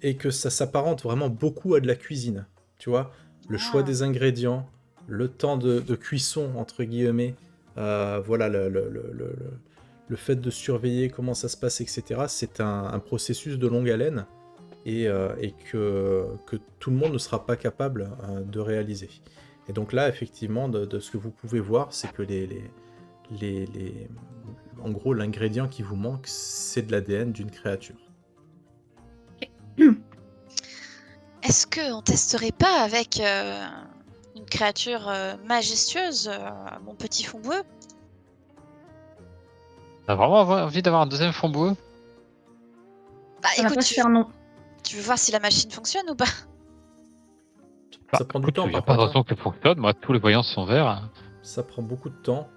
et que ça s'apparente vraiment beaucoup à de la cuisine. Tu vois, le choix des ingrédients, le temps de cuisson entre guillemets, voilà le fait de surveiller comment ça se passe, etc. C'est un processus de longue haleine et que tout le monde ne sera pas capable de réaliser. Et donc là, effectivement, de ce que vous pouvez voir, c'est que en gros, l'ingrédient qui vous manque, c'est de l'ADN d'une créature. est-ce qu'on testerait pas avec une créature majestueuse, mon petit fond bleu? T'as vraiment envie d'avoir un deuxième fond boueux? Bah Ça va écoute, pas se faire, non. tu veux voir si la machine fonctionne ou pas? Ça prend du temps, Il n'y a par pas de contre. raison que ça fonctionne. Moi, tous les voyants sont verts. Ça prend beaucoup de temps.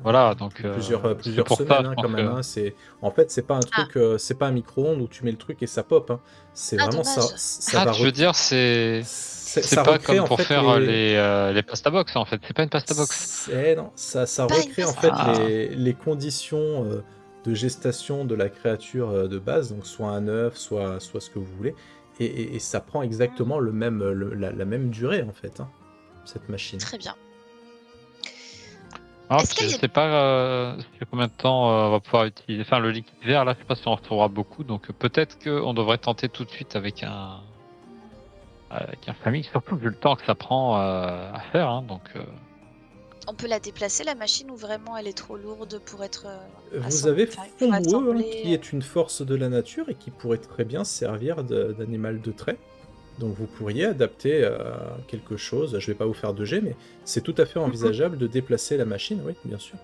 Voilà, donc plusieurs c'est pour semaines ça, hein, je pense quand même. que- En fait, c'est pas un truc, c'est pas un micro-ondes où tu mets le truc et ça pop. Hein. C'est Ah, vraiment ça. dommage. Ça Ah, va tu veux dire, c'est ça pas recrée, comme en pour fait, faire les pasta box en fait. C'est pas une pasta box. Non, ça Pas une recrée en pasta- fait les conditions de gestation de la créature de base, donc soit un œuf, soit ce que vous voulez, et ça prend exactement la même durée en fait, hein, cette machine. Très bien. Alors, Est-ce qu'il y je a- sais pas sur combien de temps on va pouvoir utiliser. Enfin, le liquide vert là, je sais pas si on en retrouvera beaucoup, donc peut-être qu'on devrait tenter tout de suite avec un famille, surtout vu le temps que ça prend à faire. Hein, donc. On peut la déplacer, la machine, ou vraiment elle est trop lourde pour être. Vous avez pour Fombueux, assembler, qui est une force de la nature et qui pourrait très bien servir d'animal de trait. Donc vous pourriez adapter quelque chose, je vais pas vous faire de jet, mais c'est tout à fait envisageable de déplacer la machine, oui, bien sûr.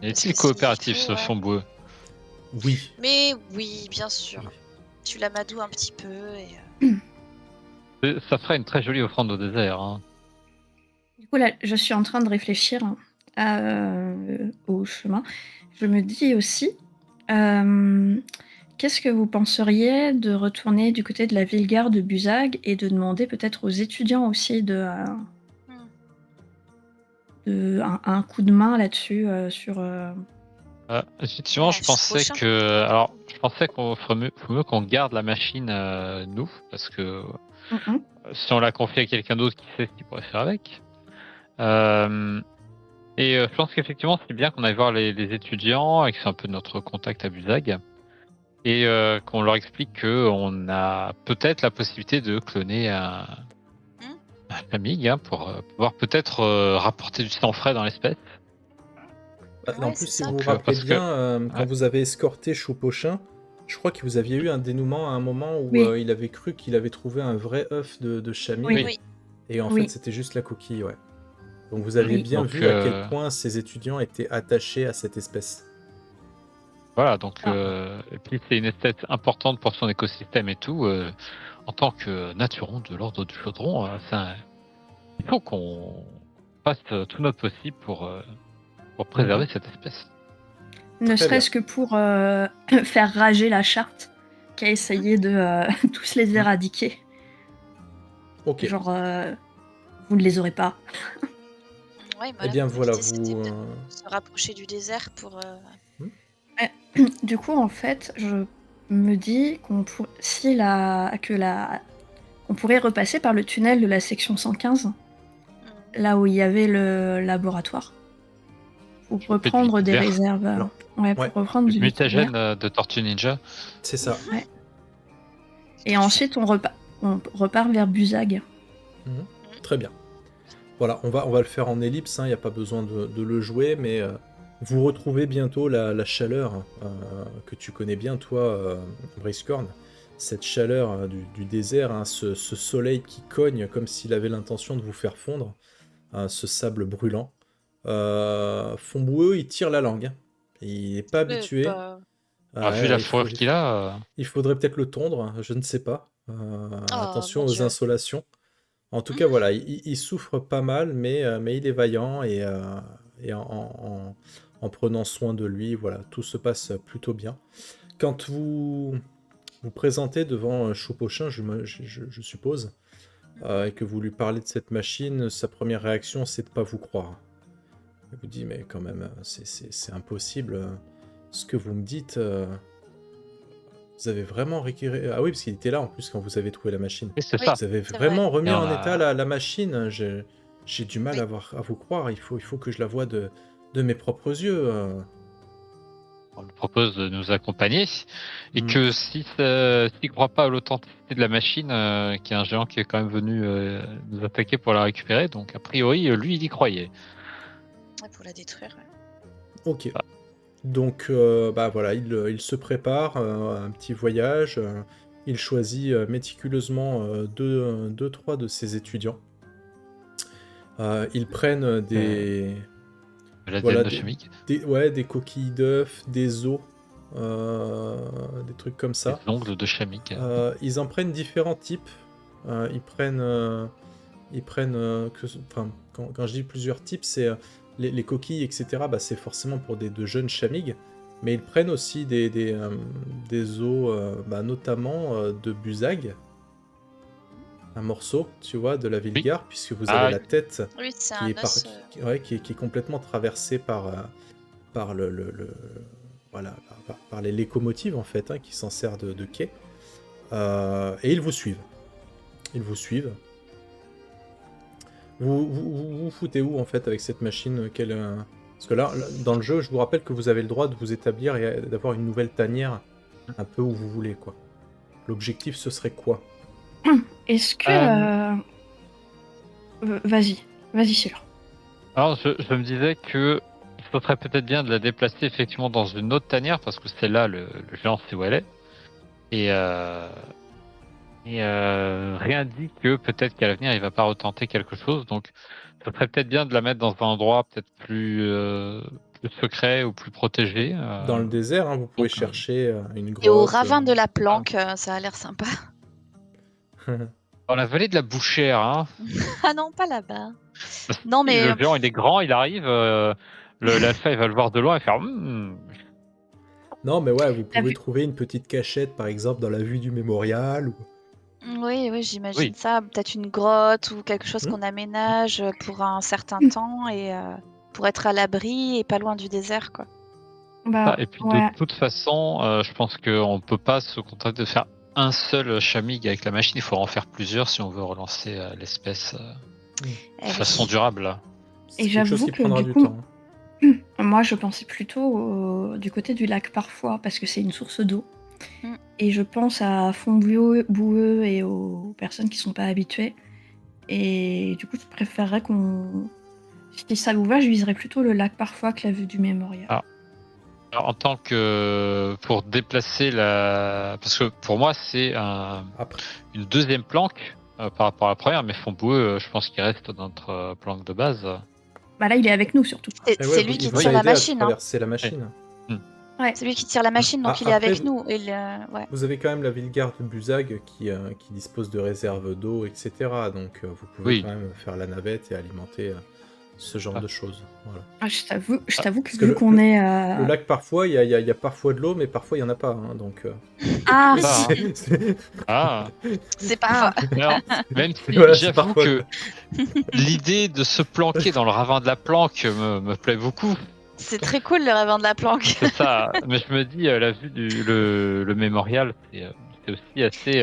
Est-il Parce que coopératif s'il ce faut, fond boueux? Oui. Mais oui, bien sûr. Oui. Tu l'amadoues un petit peu et. Ça ferait une très jolie offrande au désert. Hein. Du coup, là, je suis en train de réfléchir au chemin. Je me dis aussi, qu'est-ce que vous penseriez de retourner du côté de la ville-gare de Buzag et de demander peut-être aux étudiants aussi un coup de main là-dessus sur. Effectivement, Ouais, je pensais prochain. qu'on ferait faut mieux qu'on garde la machine nous, parce que Mhm. si on la confie à quelqu'un d'autre, qui sait ce qu'il pourrait faire avec. Je pense qu'effectivement, c'est bien qu'on aille voir les étudiants et que c'est un peu notre contact à Buzag et qu'on leur explique qu'on a peut-être la possibilité de cloner Camille, hein, pour pouvoir peut-être rapporter du sang frais dans l'espèce. En Ouais, plus, c'est si ça. vous vous Donc, rappelez parce que. bien, quand Ouais. vous avez escorté Chopochin, je crois que vous aviez eu un dénouement à un moment où Oui, il avait cru qu'il avait trouvé un vrai œuf de oui, Chamig, Oui. Oui. et en fait, oui, c'était juste la coquille, ouais. Donc vous Mm. aviez oui. bien Donc, vu à quel point ces étudiants étaient attachés à cette espèce. voilà. Donc, Ah, et puis, c'est une espèce importante pour son écosystème et tout. En tant que naturon de l'ordre du chaudron, il faut qu'on fasse tout notre possible pour préserver Mhm. cette espèce. ne Très bien. serait-ce que pour faire rager la charte qui a essayé de tous les Mm. éradiquer. Ok. Genre, vous ne les aurez pas. Ouais, Eh voilà, bien voilà, l'idée c'était vous... peut-être de se rapprocher du désert pour. hmm Du coup, en fait, je me dis si qu'on pourrait repasser par le tunnel de la section 115, Hmm. là où il y avait le laboratoire, pour Fais du reprendre des laser. réserves. Alors, Ouais, ouais, pour reprendre Du du liquide vert. mutagène de Tortue Ninja. c'est ça. Ouais. Tout Et à fait. ensuite, on repart vers Buzag. Mhm. Hmm. Très bien. Voilà, on va le faire en ellipse, il n'y a pas besoin de le jouer, mais vous retrouvez bientôt la chaleur que tu connais bien, toi, Briscorn. Cette chaleur du désert, hein, ce soleil qui cogne comme s'il avait l'intention de vous faire fondre, ce sable brûlant. Fomboueux, il tire la langue, hein. Il n'est pas habitué. Bah. Ah, vu la Il faut, fourrure qu'il a, il faudrait peut-être le tondre, hein, je ne sais pas. Oh Attention mon aux Dieu. insolations. En tout cas, Hmm. voilà, il souffre pas mal, mais il est vaillant et en prenant soin de lui, voilà, tout se passe plutôt bien. Quand vous vous présentez devant Chopochin, je suppose, et que vous lui parlez de cette machine, sa première réaction, c'est de pas vous croire. Il vous dit, mais quand même, c'est impossible. Ce que vous me dites, vous avez vraiment récupéré... Ah oui, parce qu'il était là en plus quand vous avez trouvé la machine. et c'est Oui, ça. Vous avez c'est vrai. vraiment Et remis on en état a. la machine. J'ai du mal Oui. à vous croire. Il faut que je la voie de mes propres yeux. On lui propose de nous accompagner et Hmm. que s'il ne croit pas à l'authenticité de la machine, qui est un géant qui est quand même venu nous attaquer pour la récupérer, donc a priori, lui, il y croyait. Ouais, pour la détruire. Ouais. Ok. Donc, bah voilà, il se prépare à un petit voyage. Il choisit méticuleusement trois de ses étudiants. Ils prennent Euh, de l'ADN voilà, de chimique, ouais, des coquilles d'œufs, des os, des trucs comme les ça. ongles de chimique. Ils en prennent différents types. Ils prennent enfin, quand je dis plusieurs types, c'est les coquilles, etc. Bah, c'est forcément pour de jeunes chamig, mais ils prennent aussi des os, bah, notamment de Buzag, un morceau, tu vois, de la Oui. Vilgar, puisque vous avez Ah, la tête Oui, c'est qui est, un os. ouais, qui est complètement traversée par voilà, par les locomotives en fait, hein, qui s'en servent de quai. Et ils vous suivent. Ils vous suivent. Vous foutez où en fait avec cette machine Parce que là, dans le jeu, je vous rappelle que vous avez le droit de vous établir et d'avoir une nouvelle tanière un peu où vous voulez, quoi. L'objectif, ce serait quoi? Est-ce que... euh, vas-y, vas-y, Sylvain. alors, je me disais que ce serait peut-être bien de la déplacer effectivement dans une autre tanière parce que c'est là le géant sait où elle est. Et, rien dit que peut-être qu'à l'avenir il va pas retenter quelque chose. Donc, ce serait peut-être bien de la mettre dans un endroit peut-être plus secret ou plus protégé. Dans le désert, hein, vous pouvez Donc, chercher une Et au grotte. ravin de la ah, planque, ça a l'air sympa. dans la vallée de la Bouchère, hein. Ah non, pas là-bas. Non, mais Le géant il est grand, il arrive, l'alpha il va le voir de loin et faire. Non, mais ouais, vous T'as pouvez vu... trouver une petite cachette, par exemple, dans la vue du mémorial. oui, oui, j'imagine Oui. ça. Peut-être une grotte ou quelque chose Hmm. qu'on aménage pour un certain temps et pour être à l'abri et pas loin du désert, quoi. Ah, Bah, et puis de ouais. toute façon, je pense qu'on peut pas se contenter de faire un seul chamig avec la machine, il faut en faire plusieurs si on veut relancer l'espèce de Eh façon oui. durable. C'est Et quelque chose j'avoue qui que prendra du du coup, temps, hein. moi je pensais plutôt du côté du lac parfois, parce que c'est une source d'eau. Mm. Et je pense à Fond Boueux et aux personnes qui sont pas habituées. Et du coup, je préférerais qu'on... Si ça vous va, je viserais plutôt le lac parfois que la vue du mémorial. Ah. Alors, en tant que pour déplacer parce que pour moi c'est Après, une deuxième planque par rapport à la première, mais Fontboueux, je pense qu'il reste dans notre planque de base. Bah là, il est avec nous surtout. eh ouais, C'est lui il qui vous tire a la aidé à machine. Hein. traverser la machine. Ouais. C'est lui qui tire la machine, donc Ah, il est après, avec vous- nous. Et ouais. Vous avez quand même la ville-garde de Buzag qui dispose de réserves d'eau, etc. Donc vous pouvez Oui. quand même faire la navette et alimenter ce genre Ah. de choses. Voilà. Ah, je t'avoue que Parce que vu qu'on est... Le lac, parfois, il y a parfois de l'eau, mais parfois, il n'y en a pas. Hein, donc, Ah, Ça, hein. c'est- Ah, C'est parfois. alors, même si Voilà, c'est j'avoue parfois que l'idée de se planquer dans le ravin de la planque me plaît beaucoup. C'est très cool le ravin de la planque. C'est ça. Mais je me dis, la vue le mémorial, c'est aussi assez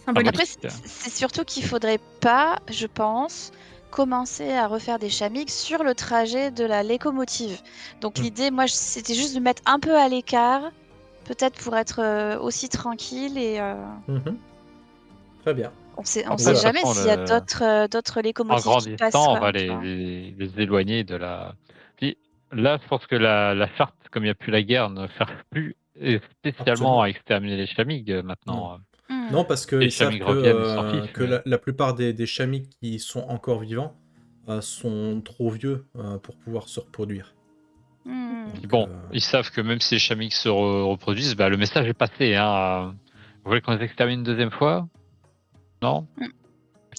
symbolique. Après, symbolique. c'est surtout qu'il faudrait pas, je pense, commencer à refaire des chamigues sur le trajet de la locomotive. Donc Mm. l'idée, moi, c'était juste de mettre un peu à l'écart, peut-être pour être aussi tranquille et Mhm. Très bien. on sait Après, jamais de toute s'il y a façon, d'autres En locomotives qui passent. grandissant, on Quoi, va tu vois. les éloigner de la. Puis là, je pense que la charte, comme il n'y a plus la guerre, ne sert plus spécialement Absolument. à exterminer les chamigues maintenant. Hmm. Non, parce Les qu'ils savent chamigues reviennent, ils s'en fichent. que Mais... la plupart des chamis qui sont encore vivants sont trop vieux pour pouvoir se reproduire. Hmm. Donc, Puis bon, ils savent que même si les chamigues se reproduisent, bah, le message est passé. Hein. Vous voulez qu'on les extermine une deuxième fois? Non? On va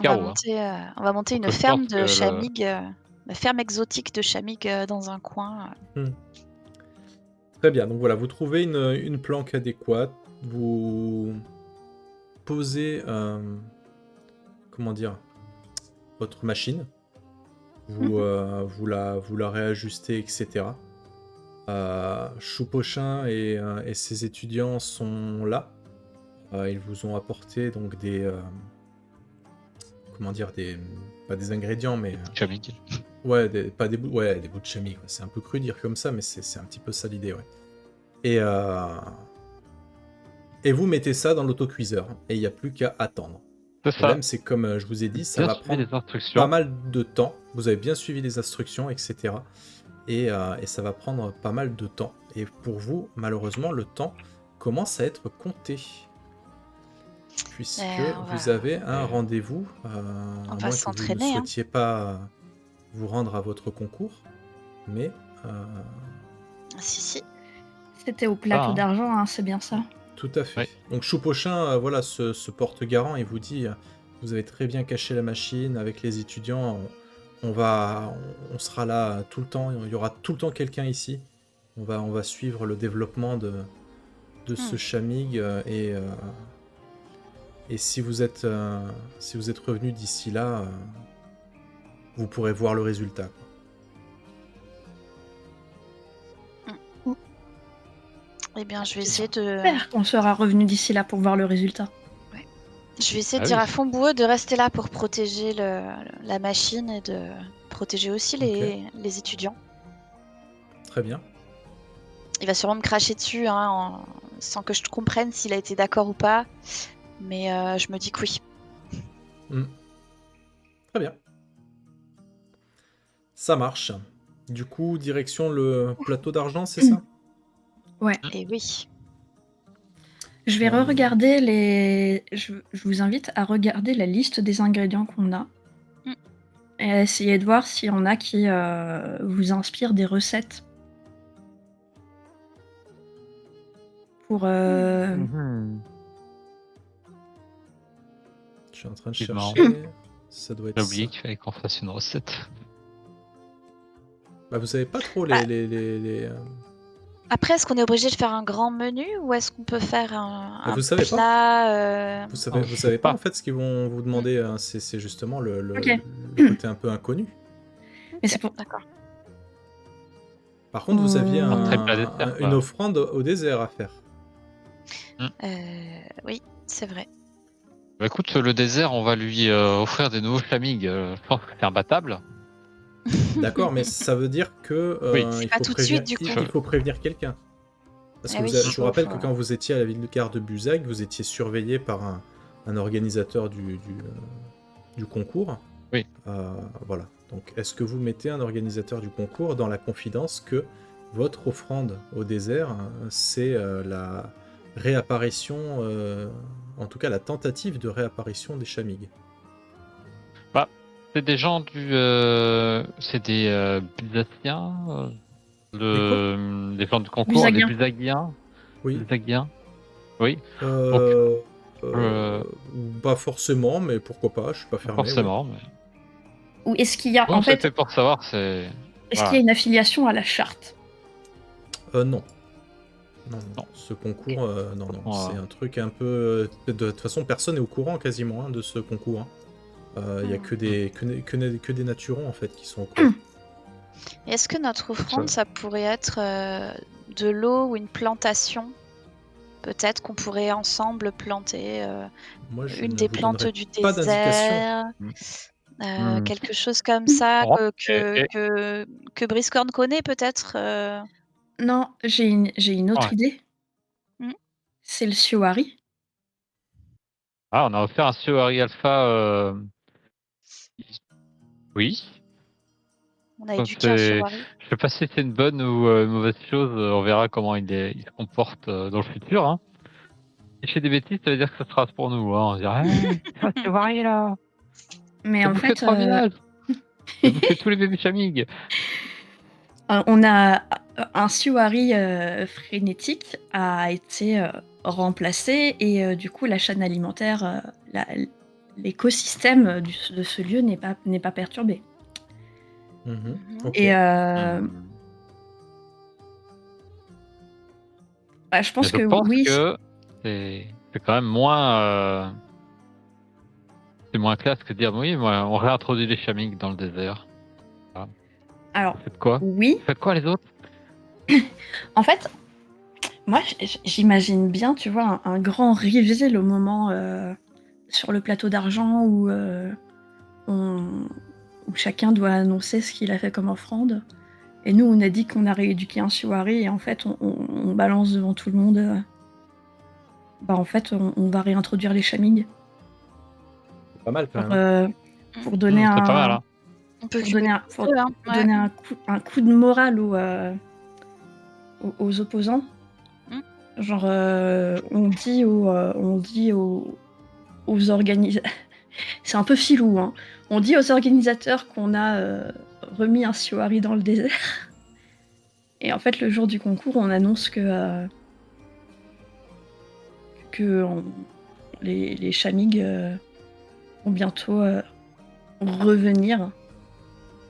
Chaos, hein. monter Donc, une je ferme pense de que chamigues, la ferme exotique de chamigues dans un coin. très bien. Donc voilà, vous trouvez une planque adéquate. Vous posez, comment dire, votre machine. Vous la réajustez, etc. Choupochin et ses étudiants sont là. Ils vous ont apporté donc des... comment dire, pas des ingrédients, mais... chamigues. ouais, pas des bouts, ouais, des bouts de chami. Quoi. C'est un peu cru dire comme ça, mais c'est un petit peu ça l'idée, ouais. Et vous mettez ça dans l'autocuiseur, et il n'y a plus qu'à attendre. C'est Le problème, ça. c'est comme je vous ai dit, ça Bien va suivi prendre les instructions. pas mal de temps. Vous avez bien suivi les instructions, etc. Et ça va prendre pas mal de temps. Et pour vous, malheureusement, le temps commence à être compté. Puisque vous avez un rendez-vous, à moins que vous ne s'entraîner, hein. souhaitiez pas vous rendre à votre concours. Mais Si. C'était au plateau hein. d'argent, hein, c'est bien ça. tout à fait. Ouais. Donc Choupochin voilà, se porte garant et vous dit vous avez très bien caché la machine avec les étudiants. On sera là tout le temps. Il y aura tout le temps quelqu'un ici. On va suivre le développement de ce chamig et si vous êtes revenu d'ici là, vous pourrez voir le résultat. Eh bien, je vais essayer de. J'espère qu'on sera revenu d'ici là pour voir le résultat. Je vais essayer de Ah dire oui. à Fontboueux de rester là pour protéger la machine et de protéger aussi les étudiants. Très bien. Il va sûrement me cracher dessus hein, sans que je comprenne s'il a été d'accord ou pas. Mais je me dis que oui. Très bien. Ça marche. Du coup, direction le plateau d'argent, c'est ça? Ouais. Et oui. Je vais re-regarder les... Je vous invite à regarder la liste des ingrédients qu'on a. Et à essayer de voir s'il y en a qui vous inspirent des recettes. Pour... Je suis en train de C'est marrant. chercher. Ça doit être J'ai oublié ça. qu'il fallait qu'on fasse une recette. Bah, vous savez pas trop Bah. les Après, est-ce qu'on est obligé de faire un grand menu ou est-ce qu'on peut faire un vous savez plat Vous savez je sais pas pas. en fait ce qu'ils vont vous demander. C'est justement le Ok. côté un peu inconnu. Mais c'est pour... D'accord. Par contre, vous aviez Un très plat dessert, une quoi. offrande au désert à faire. Oui, c'est vrai. Bah, écoute, le désert, on va lui offrir des nouveaux chamigues. Je pense que c'est imbattable. D'accord, mais ça veut dire que Oui. il Pas faut tout de prévenir, suite, du coup. il faut prévenir quelqu'un. Parce que Ah oui, je vous rappelle faut- que quand vous étiez à la ville de gare de Buzag, vous étiez surveillé par un organisateur du concours. Oui. Voilà. Donc, est-ce que vous mettez un organisateur du concours dans la confidence que votre offrande au désert, c'est la réapparition, en tout cas la tentative de réapparition des Shamig? Bah, c'est des gens c'est des Busaciens, Des quoi? les gens du concours, les Busaguien. Busagiens. Oui. Busagiens. Oui. Donc, Euh, euh, Pas forcément, mais pourquoi pas, je suis pas pas fermé, oui. forcément, mais Ou est-ce qu'il y a, bon, en fait, c'était pour savoir, c'est est-ce qu'il y voilà. a une affiliation à la charte? Non. Non, non. Non. Ce concours, non, non. C'est Franchement, un truc un peu. De toute façon, personne n'est au courant quasiment de ce concours. Il y a que des naturons en fait qui sont au courant. Et est-ce que notre ça- offrande, ça pourrait être de l'eau ou une plantation? Peut-être qu'on pourrait ensemble planter Moi, je une ne des vous plantes donnerai du pas d'indication. désert, Hmm. quelque chose comme ça Oh, que, et- que Briscorn connaît peut-être. Non, j'ai une autre ouais. idée. Hmm. C'est le Siowari. Ah, on a offert un Suari Alpha. Oui. On a Donc éduqué un Siowari. je sais pas si c'est une bonne ou une mauvaise chose. On verra comment il se comporte dans le futur. Hein. Si je fais des bêtises, ça veut dire que ça sera pour nous. Hein. On dirait, c'est un Suari là. Mais T'as en bouffé fait, 3 villages. T'as bouffé tous les bébés Chamig. on a un Siowari frénétique a été remplacé et du coup la chaîne alimentaire, l'écosystème de ce lieu n'est pas perturbé. Mhm. Ok. Et Hmm. bah, je Mais pense je que pense oui. que c'est quand même moins. C'est moins classe que de dire oui, moi, on réintroduit les Chamig dans le désert. Ah. Alors Vous faites quoi? oui, Vous faites quoi les autres? en fait, moi j'imagine bien, tu vois, un grand reveal au moment sur le plateau d'argent on- où chacun doit annoncer ce qu'il a fait comme offrande. Et nous, on a dit qu'on a rééduqué un Siwari et en fait, on balance devant tout le monde. Bah, en fait, on va réintroduire les Shaming C'est pas mal quand pour, même. pour donner C'est pas mal, un, hein. On peut pour donner cumuler un, les pour deux, hein. Ouais. donner un coup de morale aux opposants. Mm. Genre, on dit aux organisateurs. C'est un peu filou, hein. On dit aux organisateurs qu'on a remis un Siwari dans le désert. Et en fait, le jour du concours, on annonce que les Shamig vont bientôt revenir.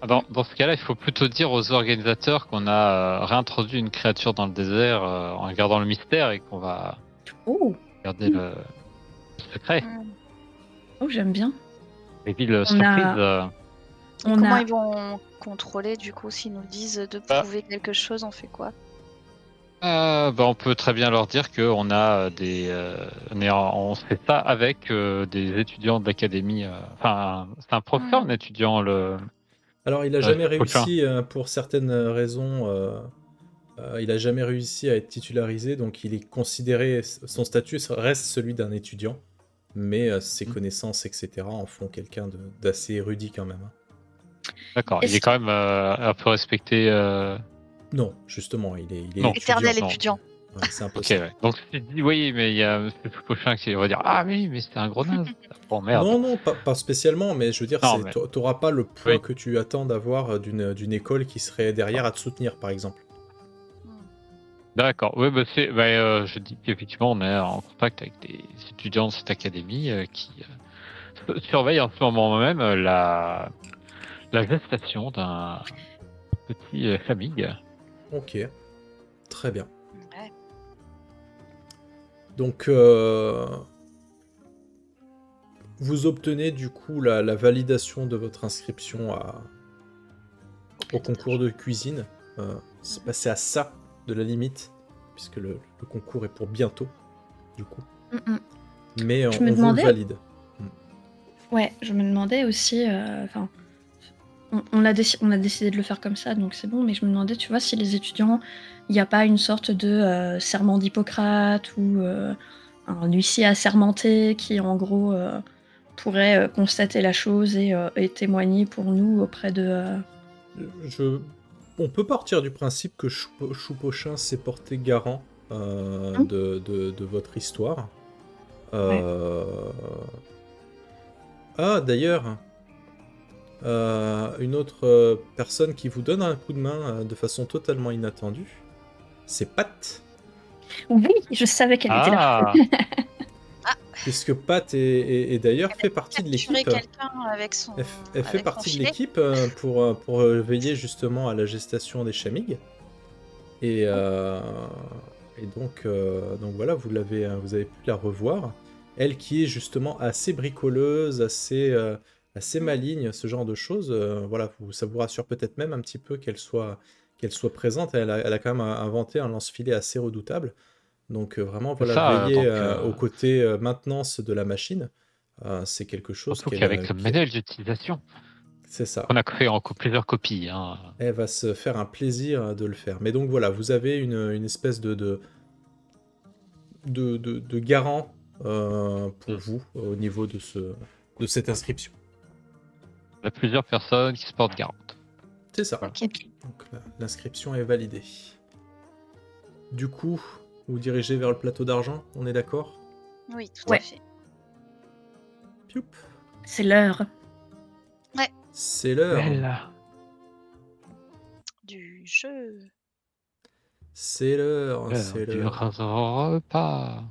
Dans ce cas-là, il faut plutôt dire aux organisateurs qu'on a réintroduit une créature dans le désert en gardant le mystère et qu'on va Oh, garder le secret. Mm. oh, j'aime bien. Et puis le On surprise. a, Et on comment a, ils vont contrôler du coup s'ils nous disent de Bah, prouver quelque chose, on fait quoi? on peut très bien leur dire qu'on a on fait ça avec des étudiants de l'académie. Enfin, c'est un professeur, un étudiant, Alors, il a jamais Fauchin. réussi, pour certaines raisons, il a jamais réussi à être titularisé, donc il est considéré, son statut reste celui d'un étudiant, mais ses Mm. connaissances, etc., en font quelqu'un d'assez érudit quand même. D'accord, il est est-ce quand même un peu respecté. Non, justement, il est Non, étudiant. Éternel non. étudiant. Ouais, c'est un peu Ok, ça. ouais. Donc si tu dis oui, mais il y a Monsieur Fauchin qui va dire ah oui, mais c'était un gros naze. Bon merde. Non, non, pas spécialement, mais je veux dire, Non, mais t'auras pas le poids oui. que tu attends d'avoir d'une école qui serait derrière à te soutenir, par exemple. D'accord. Oui, je dis qu'effectivement, on est en contact avec des étudiants de cette académie qui surveillent en ce moment même la gestation d'un petit famille. Ok, très bien. Ouais. Donc, vous obtenez du coup la validation de votre inscription au concours de cuisine. C'est passé à ça de la limite, puisque le concours est pour bientôt, du coup. Mais Je me on vous le demandais, valide. ouais, je me demandais aussi, enfin, on a décidé de le faire comme ça, donc c'est bon, mais je me demandais, tu vois, si les étudiants, il n'y a pas une sorte de serment d'Hippocrate ou un huissier assermenté qui, en gros, pourrait constater la chose et témoigner pour nous auprès de... On peut partir du principe que Choupochin s'est porté garant Hmm. de votre histoire. Ouais. Ah, d'ailleurs, une autre personne qui vous donne un coup de main de façon totalement inattendue, c'est Pat. Oui, je savais qu'elle était là. Ah, Puisque Pat est d'ailleurs fait partie de Capturer l'équipe. quelqu'un avec son, Elle fait avec son partie de filet. l'équipe pour veiller justement à la gestation des chamig. Et, donc voilà, vous avez pu la revoir. Elle qui est justement assez bricoleuse, assez maligne, ce genre de choses. Voilà, ça vous rassure peut-être même un petit peu qu'elle soit présente. Elle a quand même inventé un lance-filet assez redoutable. Donc vraiment, c'est voilà, ça. veiller Donc, au côté maintenance de la machine. C'est quelque chose surtout qu'avec ce modèle d'utilisation, C'est ça. on a fait en plusieurs copies. Hein. Elle va se faire un plaisir de le faire. Mais donc voilà, vous avez une espèce de garant pour vous au niveau de cette inscription. Il y a plusieurs personnes qui se portent garante. C'est ça. Voilà. Ok. Donc l'inscription est validée. Du coup, vous dirigez vers le plateau d'argent, on est d'accord? Oui, tout Ouais. à fait. Pioup. C'est l'heure. C'est l'heure. Belle. Du jeu. C'est l'heure. C'est Du l'heure. repas.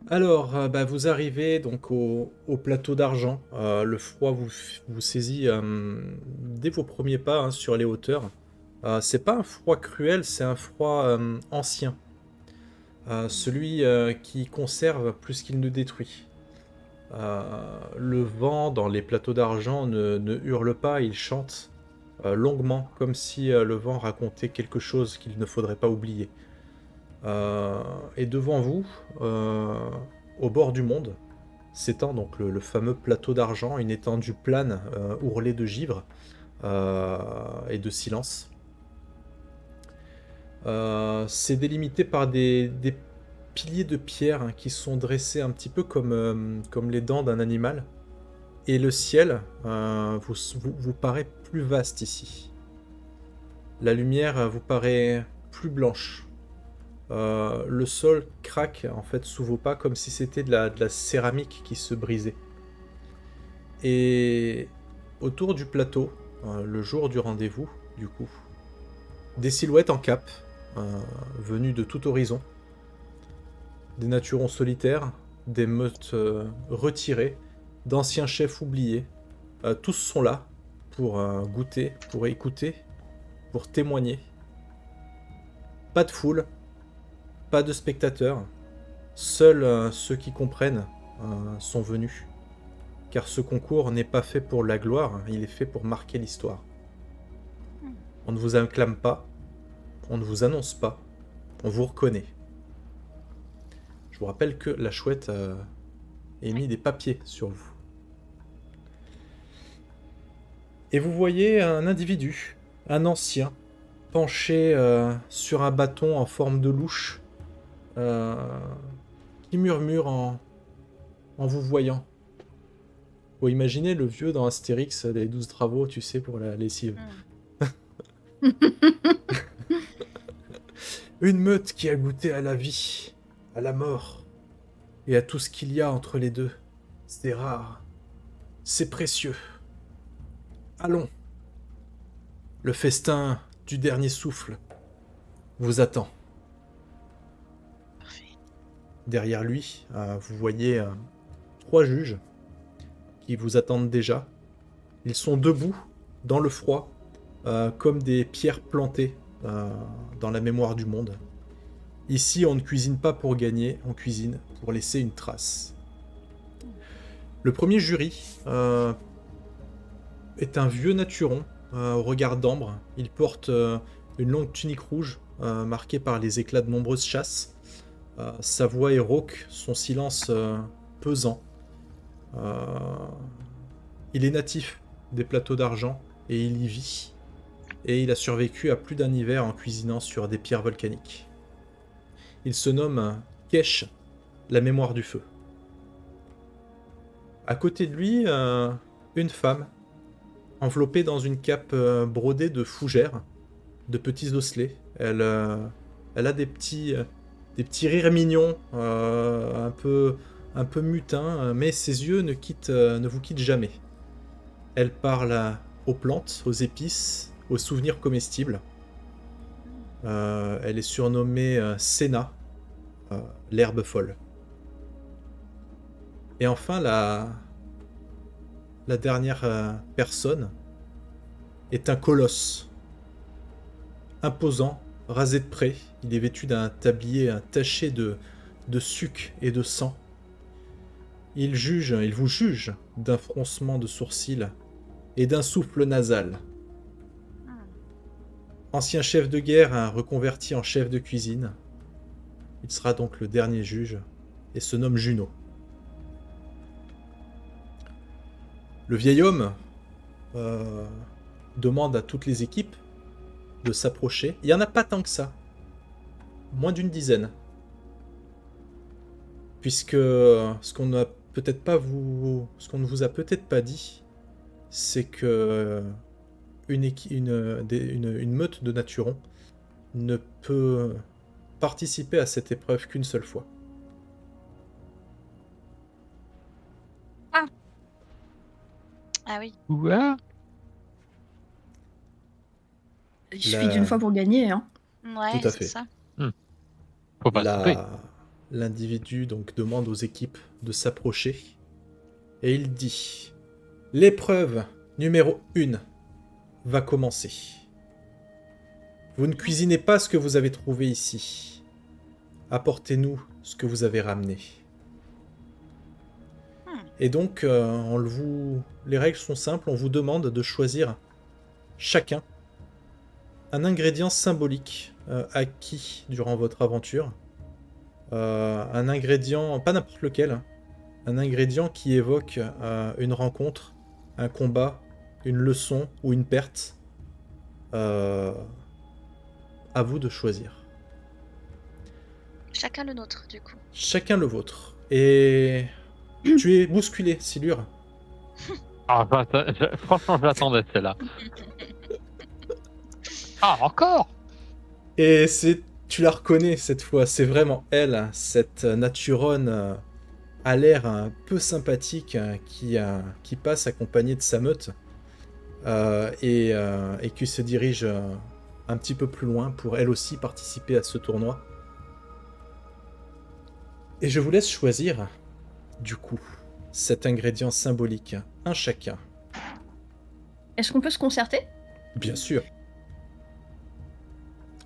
Alors, vous arrivez donc au plateau d'argent. Le froid vous saisit dès vos premiers pas hein, sur les hauteurs. C'est pas un froid cruel, c'est un froid ancien. Celui qui conserve plus qu'il ne détruit. Le vent dans les plateaux d'argent ne hurle pas, il chante longuement, comme si le vent racontait quelque chose qu'il ne faudrait pas oublier. Et devant vous, au bord du monde, s'étend donc le fameux plateau d'argent, une étendue plane ourlée de givre et de silence. C'est délimité par des piliers de pierre hein, qui sont dressés un petit peu comme les dents d'un animal. Et le ciel vous paraît plus vaste ici. La lumière vous paraît plus blanche. Le sol craque en fait sous vos pas comme si c'était de la céramique qui se brisait. Et autour du plateau, le jour du rendez-vous, du coup, des silhouettes en cape, venues de tout horizon, des naturons solitaires, des meutes retirées, d'anciens chefs oubliés. Tous sont là pour goûter, pour écouter, pour témoigner. Pas de foule, pas de spectateurs. Seuls ceux qui comprennent sont venus. Car ce concours n'est pas fait pour la gloire, il est fait pour marquer l'histoire. On ne vous acclame pas, on ne vous annonce pas, on vous reconnaît. Je vous rappelle que la chouette a mis des papiers sur vous. Et vous voyez un individu, un ancien, penché sur un bâton en forme de louche, qui murmure en vous voyant. Faut imaginer le vieux dans Astérix, les 12 travaux, tu sais, pour la lessive. Une meute qui a goûté à la vie, à la mort, et à tout ce qu'il y a entre les deux. C'est rare, c'est précieux. Allons. Le festin du dernier souffle vous attend. Parfait. Derrière lui, vous voyez 3 juges qui vous attendent déjà. Ils sont debout, dans le froid, comme des pierres plantées dans la mémoire du monde. Ici, on ne cuisine pas pour gagner, on cuisine pour laisser une trace. Le premier jury est un vieux naturon au regard d'ambre. Il porte une longue tunique rouge marquée par les éclats de nombreuses chasses. Sa voix est rauque, son silence pesant. Il est natif des plateaux d'argent et il y vit. Et il a survécu à plus d'un hiver en cuisinant sur des pierres volcaniques. Il se nomme Kesh, la mémoire du feu. À côté de lui, une femme, enveloppée dans une cape brodée de fougères, de petits osselets. Elle a des petits rires mignons, un peu mutins, mais ses yeux ne vous quittent jamais. Elle parle aux plantes, aux épices, aux souvenirs comestibles. Elle est surnommée Senna, l'herbe folle. Et enfin, la dernière personne est un colosse, imposant, rasé de près. Il est vêtu d'un tablier taché de suc et de sang. Il vous juge d'un froncement de sourcils et d'un souffle nasal. Ancien chef de guerre, reconverti en chef de cuisine. Il sera donc le dernier juge et se nomme Juno. Le vieil homme demande à toutes les équipes de s'approcher. Il n'y en a pas tant que ça. Moins d'une dizaine. Puisque ce qu'on ne vous a peut-être pas dit, c'est que une meute de naturons ne peut participer à cette épreuve qu'une seule fois. Ah oui. Ouais. Il suffit d'une fois pour gagner, hein. Ouais, Tout à c'est fait. ça. Faut pas se tromper. L'individu donc demande aux équipes de s'approcher et il dit: l'épreuve numéro 1 va commencer. Vous ne cuisinez pas ce que vous avez trouvé ici. Apportez-nous ce que vous avez ramené. Et donc, les règles sont simples. On vous demande de choisir chacun un ingrédient symbolique acquis durant votre aventure. Un ingrédient, pas n'importe lequel, hein, un ingrédient qui évoque une rencontre, un combat, une leçon ou une perte. À vous de choisir. Chacun le nôtre, du coup. Chacun le vôtre. Et tu es bousculé, Silure. Ah, franchement, je l'attendais celle-là. Ah, encore. Et tu la reconnais cette fois, c'est vraiment elle, cette Naturonne à l'air un peu sympathique qui passe accompagnée de sa meute et qui se dirige un petit peu plus loin pour elle aussi participer à ce tournoi. Et je vous laisse choisir, du coup, cet ingrédient symbolique, un chacun. Est-ce qu'on peut se concerter? Bien sûr.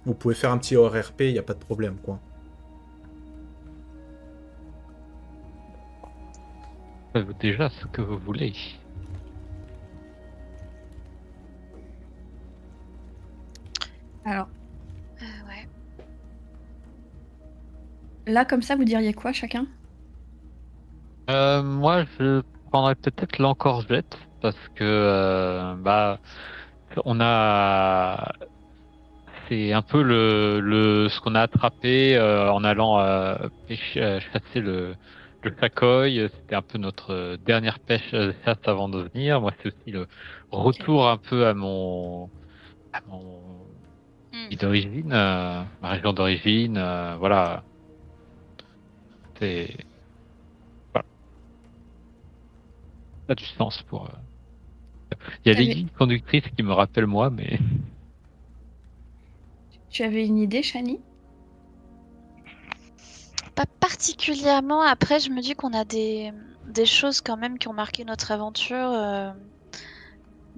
Vous pouvez faire un petit ORRP, il n'y a pas de problème, quoi. Faites-vous déjà ce que vous voulez. Alors, Ouais. là, comme ça, vous diriez quoi, chacun? Moi, je prendrais peut-être l'encorgette parce que on a, c'est un peu ce qu'on a attrapé en allant chasser le chacoï. C'était un peu notre dernière pêche chasse avant de venir. Moi, c'est aussi le retour un peu à mon pays d'origine, ma région d'origine. Voilà. C'est voilà. Ça a du sens pour. Il y a T'avais- les guides conductrices qui me rappellent moi, mais Tu avais une idée, Shani? Pas particulièrement. Après, je me dis qu'on a des choses quand même qui ont marqué notre aventure,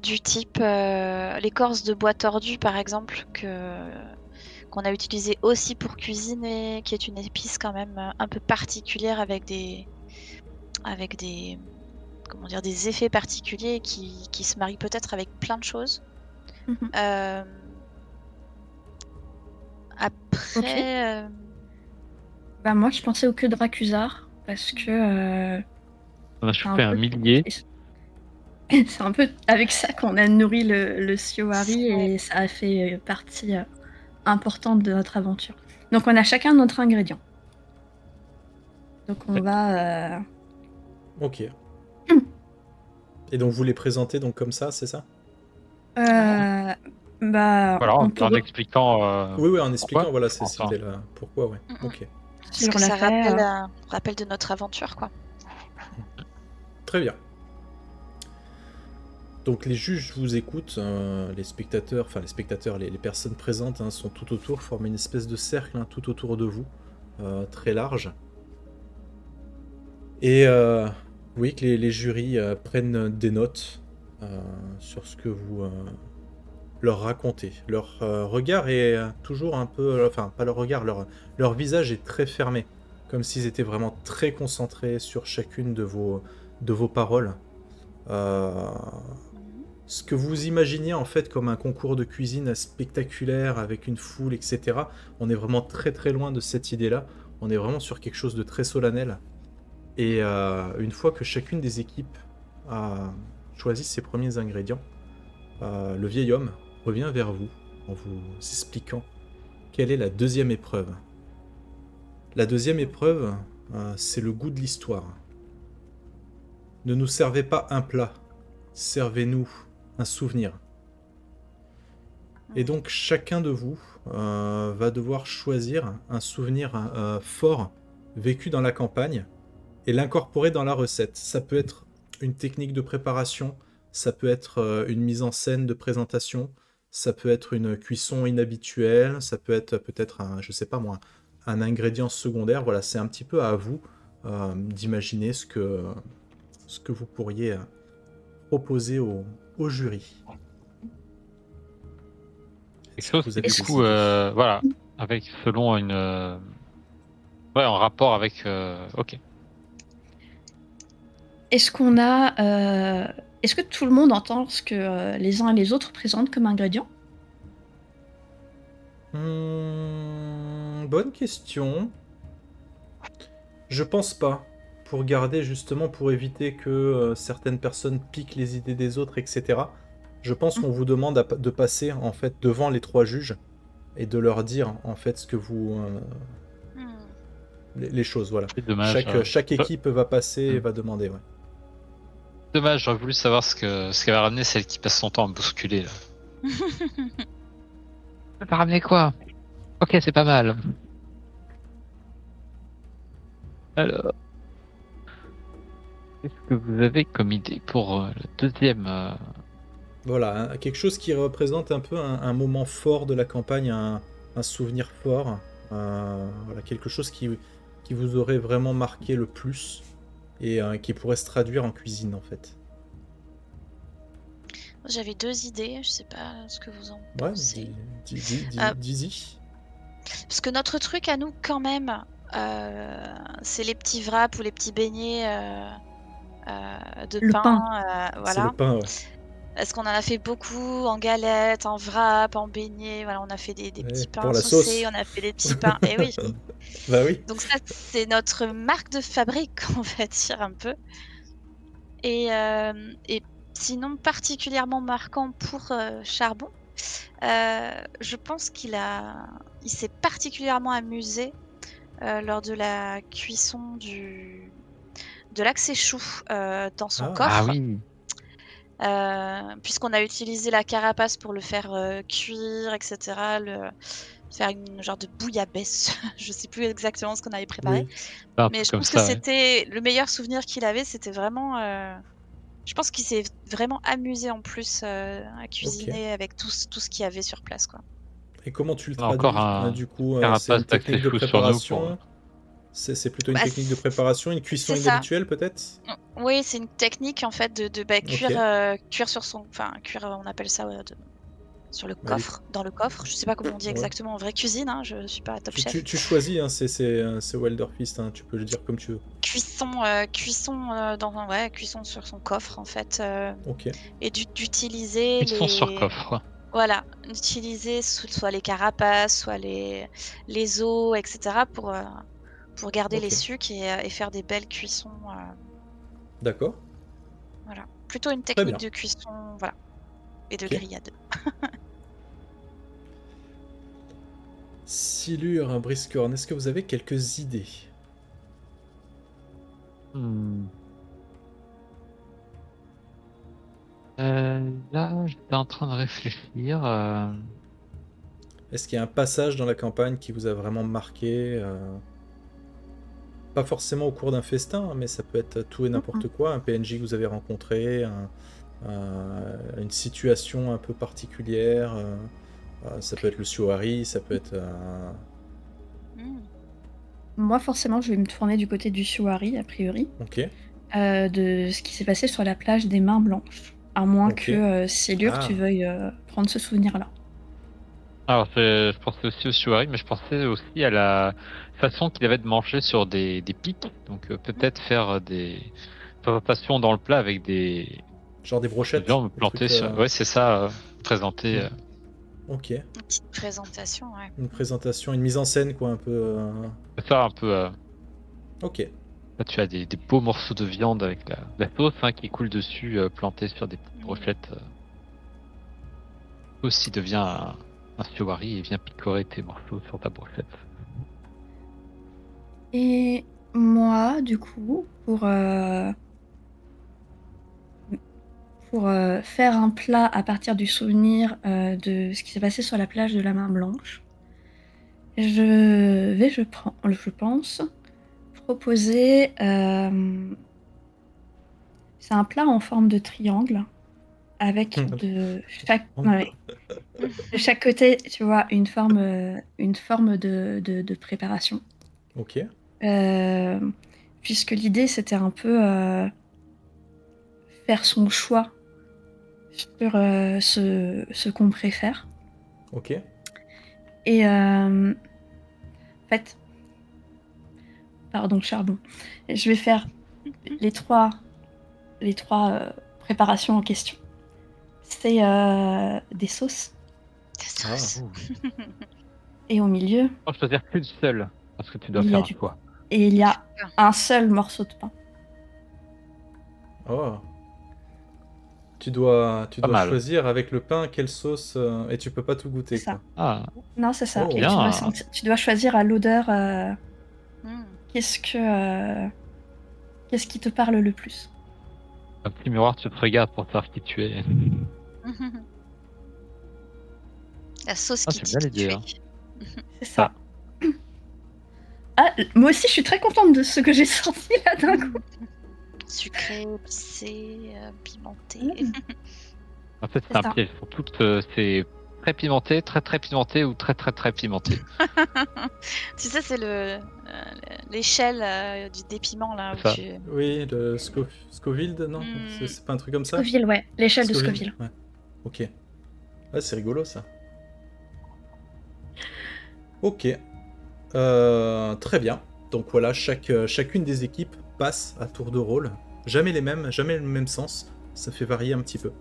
du type l'écorce de bois tordu, par exemple, qu'on a utilisé aussi pour cuisiner, qui est une épice quand même un peu particulière avec des comment dire, des effets particuliers qui se marient peut-être avec plein de choses. Mhm. Après, Bah, moi, je pensais au queue de Dracusar, parce que on a c'est chopé un millier. c'est un peu avec ça qu'on a nourri le Siowari et ça a fait partie importante de notre aventure. Donc, on a chacun notre ingrédient. Donc, on va... Ok. Et donc vous les présentez donc comme ça, c'est ça? Bah, Voilà, on peut en expliquant Oui, oui, en pourquoi, expliquant, voilà, je pense, hein. c'était là pourquoi, ouais. Mm, mm. OK. Parce sur que la ça fait. rappelle de notre aventure, quoi. Très bien. Donc les juges vous écoutent, les spectateurs, enfin les spectateurs, les personnes présentes hein, sont tout autour, forment une espèce de cercle hein, tout autour de vous, très large. Et oui, que les jurys prennent des notes sur ce que vous leur racontez. Leur regard est toujours un peu, enfin pas leur regard, leur visage est très fermé, comme s'ils étaient vraiment très concentrés sur chacune de vos paroles. Euh, Mhm. Ce que vous imaginez en fait comme un concours de cuisine spectaculaire avec une foule, etc. On est vraiment très très loin de cette idée-là. On est vraiment sur quelque chose de très solennel. Et une fois que chacune des équipes a choisi ses premiers ingrédients, le vieil homme revient vers vous en vous expliquant quelle est la deuxième épreuve. La deuxième épreuve, c'est le goût de l'histoire. Ne nous servez pas un plat, servez-nous un souvenir. Et donc chacun de vous va devoir choisir un souvenir fort vécu dans la campagne et l'incorporer dans la recette. Ça peut être une technique de préparation, ça peut être une mise en scène de présentation, ça peut être une cuisson inhabituelle, ça peut être peut-être un, je sais pas moi, un ingrédient secondaire. Voilà, c'est un petit peu à vous d'imaginer ce que vous pourriez proposer au jury. Quelque Est-ce que chose vous qui, avez du Est-ce des coup, idées? voilà, avec selon une. Ouais, en rapport avec. Ok. est-ce qu'on a, est-ce que tout le monde entend ce que les uns et les autres présentent comme ingrédients? Bonne question. Je pense pas. Pour garder justement, pour éviter que certaines personnes piquent les idées des autres, etc. Je pense qu'on vous demande de passer en fait devant les trois juges et de leur dire en fait ce que vous Hmm. les choses. Voilà. C'est dommage. Chaque équipe va passer et Hmm. va demander. Ouais. Dommage, j'aurais voulu savoir ce qu'elle va ramener, celle qui passe son temps à me bousculer, là. T'as ramené quoi? Ok, c'est pas mal. Alors, qu'est-ce que vous avez comme idée pour le deuxième Voilà, hein, quelque chose qui représente un peu un moment fort de la campagne, un souvenir fort, voilà, quelque chose qui vous aurait vraiment marqué le plus et qui pourrait se traduire en cuisine en fait. J'avais deux idées, je sais pas ce que vous en Ouais, pensez. Euh, dis-y. Parce que notre truc à nous, quand même, c'est les petits wraps ou les petits beignets de Le pain, pain. C'est le voilà. pain, ouais. Parce qu'on en a fait beaucoup en galette, en wrap, en beignets. Voilà, on a fait des Ouais, petits pains pour la saucés, sauce. on a fait des petits pains. Et oui. Bah oui. Donc ça, c'est notre marque de fabrique, on va dire un peu. Et sinon, particulièrement marquant pour Charbon, je pense il s'est particulièrement amusé lors de la cuisson de l'axe chou dans son Ah, Ah coffre. oui. Puisqu'on a utilisé la carapace pour le faire cuire, etc. Faire une genre de bouillabaisse. Je sais plus exactement ce qu'on avait préparé. oui. Un Mais truc je comme pense que ça, ouais. c'était le meilleur souvenir qu'il avait. C'était vraiment. Je pense qu'il s'est vraiment amusé en plus à Ok. cuisiner avec tout ce qu'il y avait sur place, quoi. Et comment tu le On a encore traduis? un Du coup, c'est une carapace d'accès technique de chou sur nous pour. préparation? C'est plutôt une Bah, technique de préparation, une cuisson c'est ça. inhabituelle peut-être? Oui, c'est une technique en fait de Ok. cuire sur son. Enfin, cuire, on appelle ça sur le Bah, coffre, dans le coffre. Je sais pas comment on dit ouais. exactement en vraie cuisine, hein, je suis pas top chef. Tu choisis, hein, c'est Wilderfist, hein, tu peux le dire comme tu veux. Cuisson sur son coffre en fait, Ok. et d'utiliser Ils sont sur les. coffre. Voilà, utiliser soit les carapaces, soit les os, etc. Pour garder les Ok. sucs et faire des belles cuissons. D'accord. Voilà. Plutôt une Très technique bien. de cuisson, voilà, et de Ok. grillade. Silure, Briscorn, est-ce que vous avez quelques idées? Hmm. Là, j'étais en train de réfléchir. Est-ce qu'il y a un passage dans la campagne qui vous a vraiment marqué pas forcément au cours d'un festin, hein, mais ça peut être tout et n'importe quoi, un PNJ que vous avez rencontré, une situation un peu particulière, ça peut être le Suari, ça peut être... Hmm. Moi, forcément, je vais me tourner du côté du Shuari, a priori, Ok, de ce qui s'est passé sur la plage des Mains Blanches. À moins ok. que, Célure, tu Ah, veuilles prendre ce souvenir-là. Alors, je pensais aussi au Shuari, mais je pensais aussi à la façon qu'il avait de manger sur des pics. Donc, peut-être faire des présentations dans le plat avec des genre des brochettes, viandes des plantées trucs... sur. Ouais, c'est ça, présenter. Ok, Une petite présentation, ouais. une présentation, une mise en scène, quoi, un peu... C'est ça un peu. Ok, Là, tu as des beaux morceaux de viande avec la sauce hein, qui coule dessus, plantée sur des petites Mm. brochettes. Aussi devient un Shuari et vient picorer tes morceaux sur ta brochette. Et moi, du coup, pour faire un plat à partir du souvenir de ce qui s'est passé sur la plage de la Main Blanche, je pense, proposer. C'est un plat en forme de triangle avec ouais, de chaque côté, tu vois, une forme de préparation. ok, Euh, Puisque l'idée, c'était un peu faire son choix sur ce qu'on préfère. ok. Et en fait, pardon, charbon. Je vais faire les trois préparations en question. C'est des sauces. Des Ah, sauces. Et au milieu, Faut choisir qu'une seule, parce que tu dois il y faire a un du choix. et il y a un seul morceau de pain. oh. Tu Pas dois mal. choisir avec le pain quelle sauce, et tu peux pas tout C'est goûter, ça. quoi. Ah, Non, c'est ça. Et Oh, bien. tu dois choisir à l'odeur Mm. qu'est-ce que qu'est-ce qui te parle le plus. Un petit miroir, tu te regardes pour savoir qui tu es. La sauce Ah, qui c'est dit bien qui l'idée. tu es. Hein. C'est Ça. ça. Ah, moi aussi, je suis très contente de ce que j'ai sorti là d'un coup. Sucré, épicé, pimenté. En fait, c'est C'est un ça. piège. Ils sont toutes, c'est très très pimenté ou très très très pimenté. Tu sais, c'est l'échelle du dépiment là C'est où ça. tu. oui, le Scoville, non? C'est Mm. c'est pas un truc comme ça? Scoville, ouais. L'échelle de Scoville? Scoville. Ouais. Ok. Ah, c'est rigolo, ça. Ok. Très bien. Donc voilà, chacune des équipes passe à tour de rôle. Jamais les mêmes, jamais le même sens. Ça fait varier un petit peu.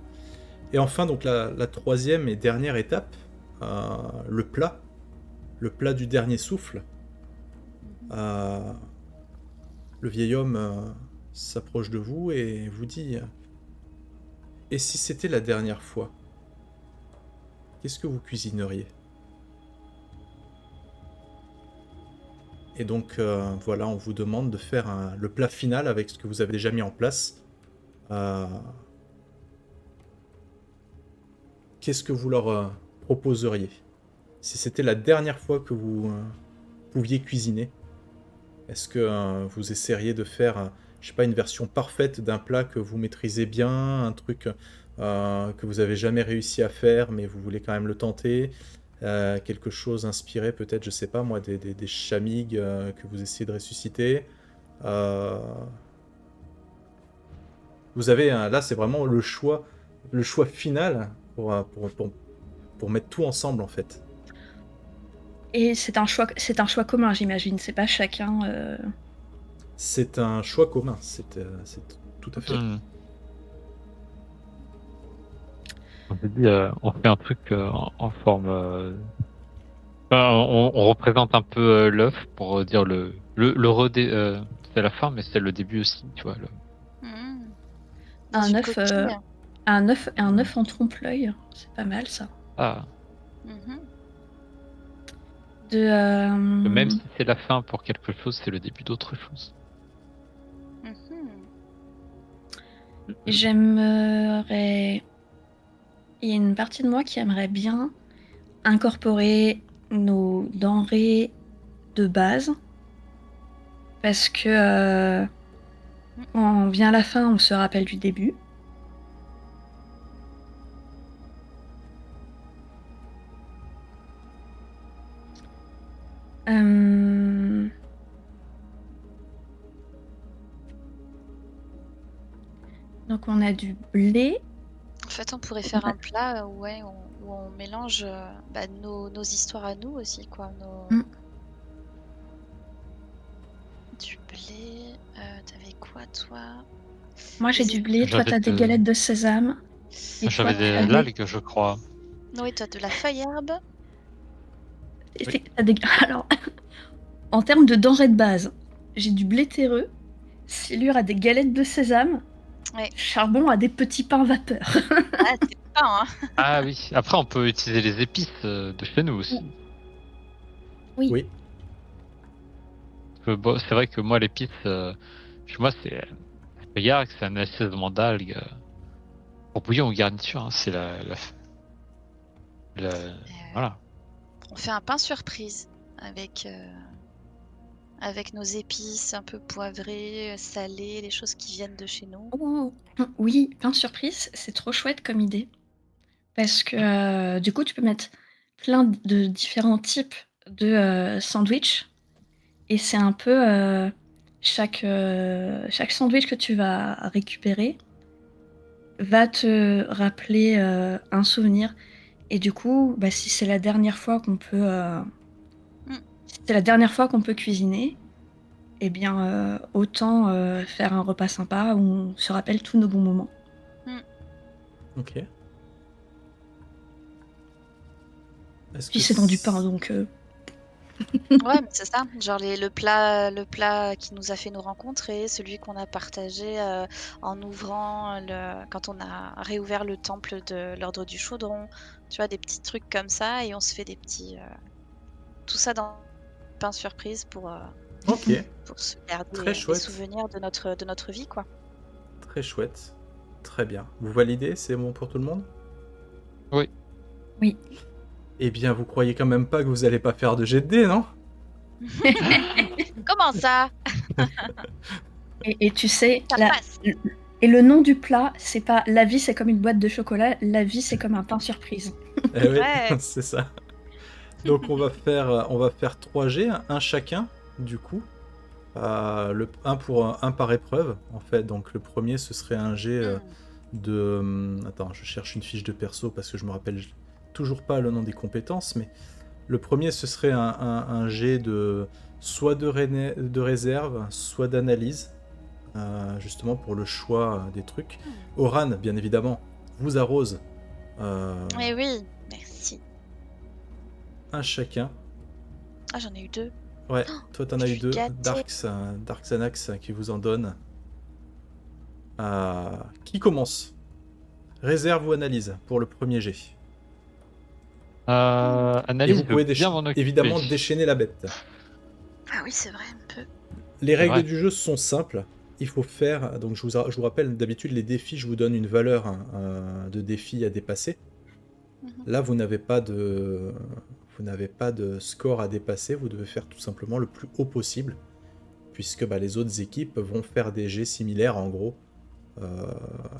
Et enfin, donc la troisième et dernière étape, le plat. Le plat du dernier souffle. Euh, le vieil homme s'approche de vous et vous dit et si c'était la dernière fois, qu'est-ce que vous cuisineriez? Et donc voilà, on vous demande de faire le plat final avec ce que vous avez déjà mis en place. Euh, Qu'est-ce que vous leur proposeriez? Si c'était la dernière fois que vous pouviez cuisiner, est-ce que vous essaieriez de faire, je sais pas, une version parfaite d'un plat que vous maîtrisez bien, un truc que vous avez jamais réussi à faire, mais vous voulez quand même le tenter, quelque chose inspiré peut-être, je sais pas moi, des chamigues que vous essayez de ressusciter. Euh, Vous avez là, c'est vraiment le choix final pour mettre tout ensemble en fait. Et c'est un choix commun, j'imagine. C'est pas chacun. C'est un choix commun, c'est tout à fait. Ok. Hmm. On s'est dit, on fait un truc en forme. Enfin, on représente un peu l'œuf pour dire c'est la fin, mais c'est le début aussi, tu vois. Mm. Dans Un une œuf, coquille. un Ouais. œuf en trompe-l'œil, c'est pas mal ça. Ah, Mhm. De, que même si c'est la fin pour quelque chose, c'est le début d'autre chose. Mhm. j'aimerais... Il y a une partie de moi qui aimerait bien incorporer nos denrées de base. Parce que quand on vient à la fin, on se rappelle du début. Donc on a du blé. En fait, on pourrait faire un plat où on mélange nos histoires à nous aussi, quoi. Mm. Du blé. T'avais quoi, toi? Moi j'ai Des du blé, toi J'avais t'as des de- galettes de sésame. Et toi, J'avais tu des avais- algues, je crois. Oui, toi, de la feuille herbe. t'as des- Alors, en termes de denrées de base, j'ai du blé terreux, Silure a des galettes de sésame, Ouais. Charbon a des petits pains vapeur. Ah, c'est pas, hein. Ah oui. Après, on peut utiliser les épices de chez nous aussi. Oui. Parce que, bon, c'est vrai que moi, l'épice, chez moi, c'est regarde, c'est un assaisonnement d'algues. Pour bouillon ou garniture, hein, c'est voilà. On fait un pain surprise avec nos épices un peu poivrées, salées, les choses qui viennent de chez nous. Oh, oui, pain surprise, c'est trop chouette comme idée. Parce que du coup, tu peux mettre plein de différents types de sandwich. Et c'est un peu chaque sandwich que tu vas récupérer va te rappeler un souvenir. Et du coup, bah, si c'est la dernière fois qu'on peut, si c'est la dernière fois qu'on peut cuisiner, eh bien, autant faire un repas sympa où on se rappelle tous nos bons moments. Ok. Est-ce Puis que c'est dans du pain, donc Ouais, mais c'est ça. Genre le plat qui nous a fait nous rencontrer, celui qu'on a partagé en ouvrant quand on a réouvert le temple de l'ordre du chaudron. Tu vois, des petits trucs comme ça, et on se fait des petits. Tout ça dans pain surprise Ok, pour se garder Très des chouette. souvenirs de notre vie, quoi. très chouette. Très bien. Vous validez? C'est bon pour tout le monde? Oui. oui. Eh bien, vous croyez quand même pas que vous allez pas faire de jet de dés, non? Comment ça? Et tu sais, Ça passe. et le nom du plat, c'est pas la vie, c'est comme une boîte de chocolat. La vie, c'est comme un pain surprise. Eh oui, Ouais. c'est ça. Donc on va faire 3 G, un chacun, du coup. Un par épreuve, en fait. Donc le premier, ce serait un G Attends, je cherche une fiche de perso parce que je me rappelle toujours pas le nom des compétences, mais le premier, ce serait un G de soit de réserve, soit d'analyse, justement pour le choix des trucs. Oran, bien évidemment, vous arrose Eh oui, merci. un chacun. Ah, j'en ai eu 2. Ouais, toi t'en je as eu suis 2. gâtée. Dark Xanax qui vous en donne. Qui commence? Réserve ou analyse pour le premier G? Et Analyse, vous pouvez bien m'en occuper. évidemment déchaîner la bête. Ah oui, c'est vrai, un peu. Les règles vrai. du jeu sont simples. Il faut faire, donc je vous rappelle, d'habitude les défis, je vous donne une valeur de défi à dépasser. Là, vous n'avez pas de score à dépasser, vous devez faire tout simplement le plus haut possible, puisque les autres équipes vont faire des jets similaires en gros,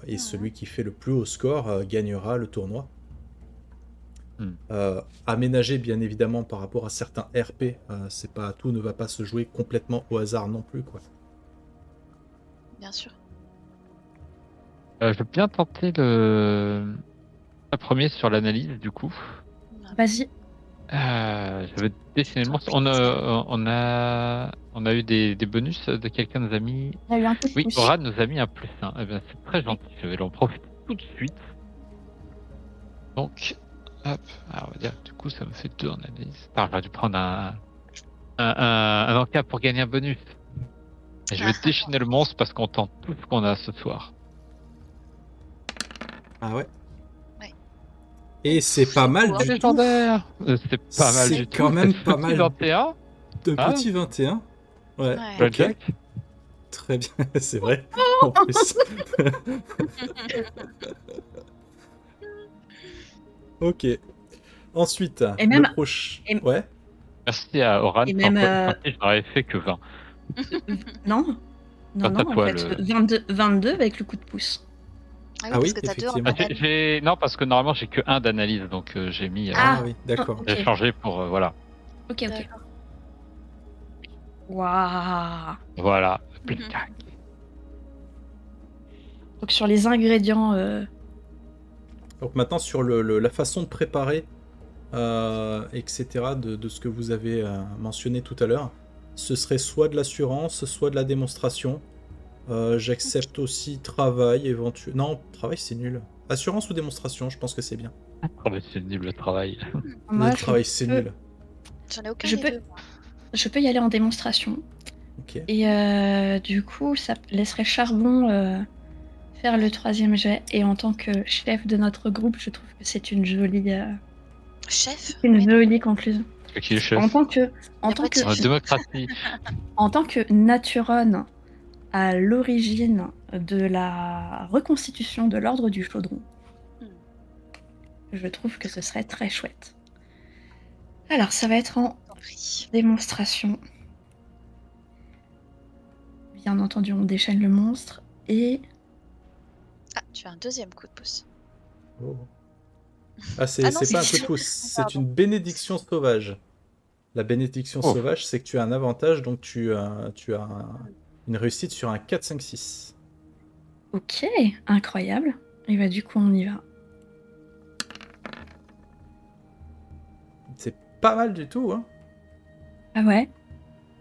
et celui qui fait le plus haut score gagnera le tournoi. Aménagé bien évidemment par rapport à certains RP, c'est pas tout ne va pas se jouer complètement au hasard non plus, quoi. Bien sûr. Je veux bien tenter le premier sur l'analyse, du coup. Vas-y. Je vais dessiner le monstre. On a eu des bonus de quelqu'un nous a mis. Il y a eu un coup de Oui, pouce. Oran nous a mis un plus 1. Eh bien, c'est très gentil. Je vais l'en profiter tout de suite. Donc, hop. Alors, on va dire, du coup, ça me fait 2 en analyse. Alors, j'aurais dû prendre un encas pour gagner un bonus. Et je vais déchaîner le monstre parce qu'on tente tout ce qu'on a ce soir. Ah ouais. Ouais. Et c'est pas mal du tout. Légendaire. C'est pas mal C'est du tout. quand même C'est pas petit mal. 21. De Ah. petit 21. Ouais. Ouais. Ok. Blackjack. Très bien, c'est vrai, en plus. Ok. Ensuite, Et le même, prochain... et, Ouais. Merci à Oran, et sans même toi, cette partie, je n'aurais fait que 20. non, non, Grâce à non, en toi, fait, 22 avec le coup de pouce. Ah oui, Ah parce oui, que t'as 2 en effectivement. analyse. Non, parce que normalement, j'ai que 1 d'analyse, donc j'ai mis... Ah Ah, oui, d'accord. j'ai ok, changé pour... voilà. ok, ok. D'accord. Waouh. Voilà. Mhm. Donc sur les ingrédients, Donc maintenant, sur la façon de préparer, etc., de ce que vous avez mentionné tout à l'heure, ce serait soit de l'assurance, soit de la démonstration. J'accepte aussi travail, éventuellement. Non, travail, c'est nul. Assurance ou démonstration, je pense que c'est bien. Oh, mais c'est nul le travail. Le moi travail, c'est peux, nul. J'en ai aucun je des peux, deux, moi. je peux y aller en démonstration. Ok. Et du coup, ça laisserait Charbon faire le 3e jet. Et en tant que chef de notre groupe, je trouve que c'est Chef? une Mais non, jolie conclusion. C'est qui le En chef? tant que, y en a tant pas de que, chef. Démocratie. en tant que Naturon à l'origine de la reconstitution de l'ordre du chaudron, Hmm. je trouve que ce serait très chouette. Alors, ça va être en T'en prie. démonstration. Bien entendu, on déchaîne le monstre et Ah, tu as un 2e coup de pouce. Oh. Ah, Ah non, c'est c'est pas un coup de pouce, c'est pardon. une bénédiction sauvage. La bénédiction Oh, sauvage, c'est que tu as un avantage, donc tu as Hmm. une réussite sur un 4, 5, 6. ok, incroyable. Et bah du coup, on y va. C'est pas mal du tout, hein. Ah ouais,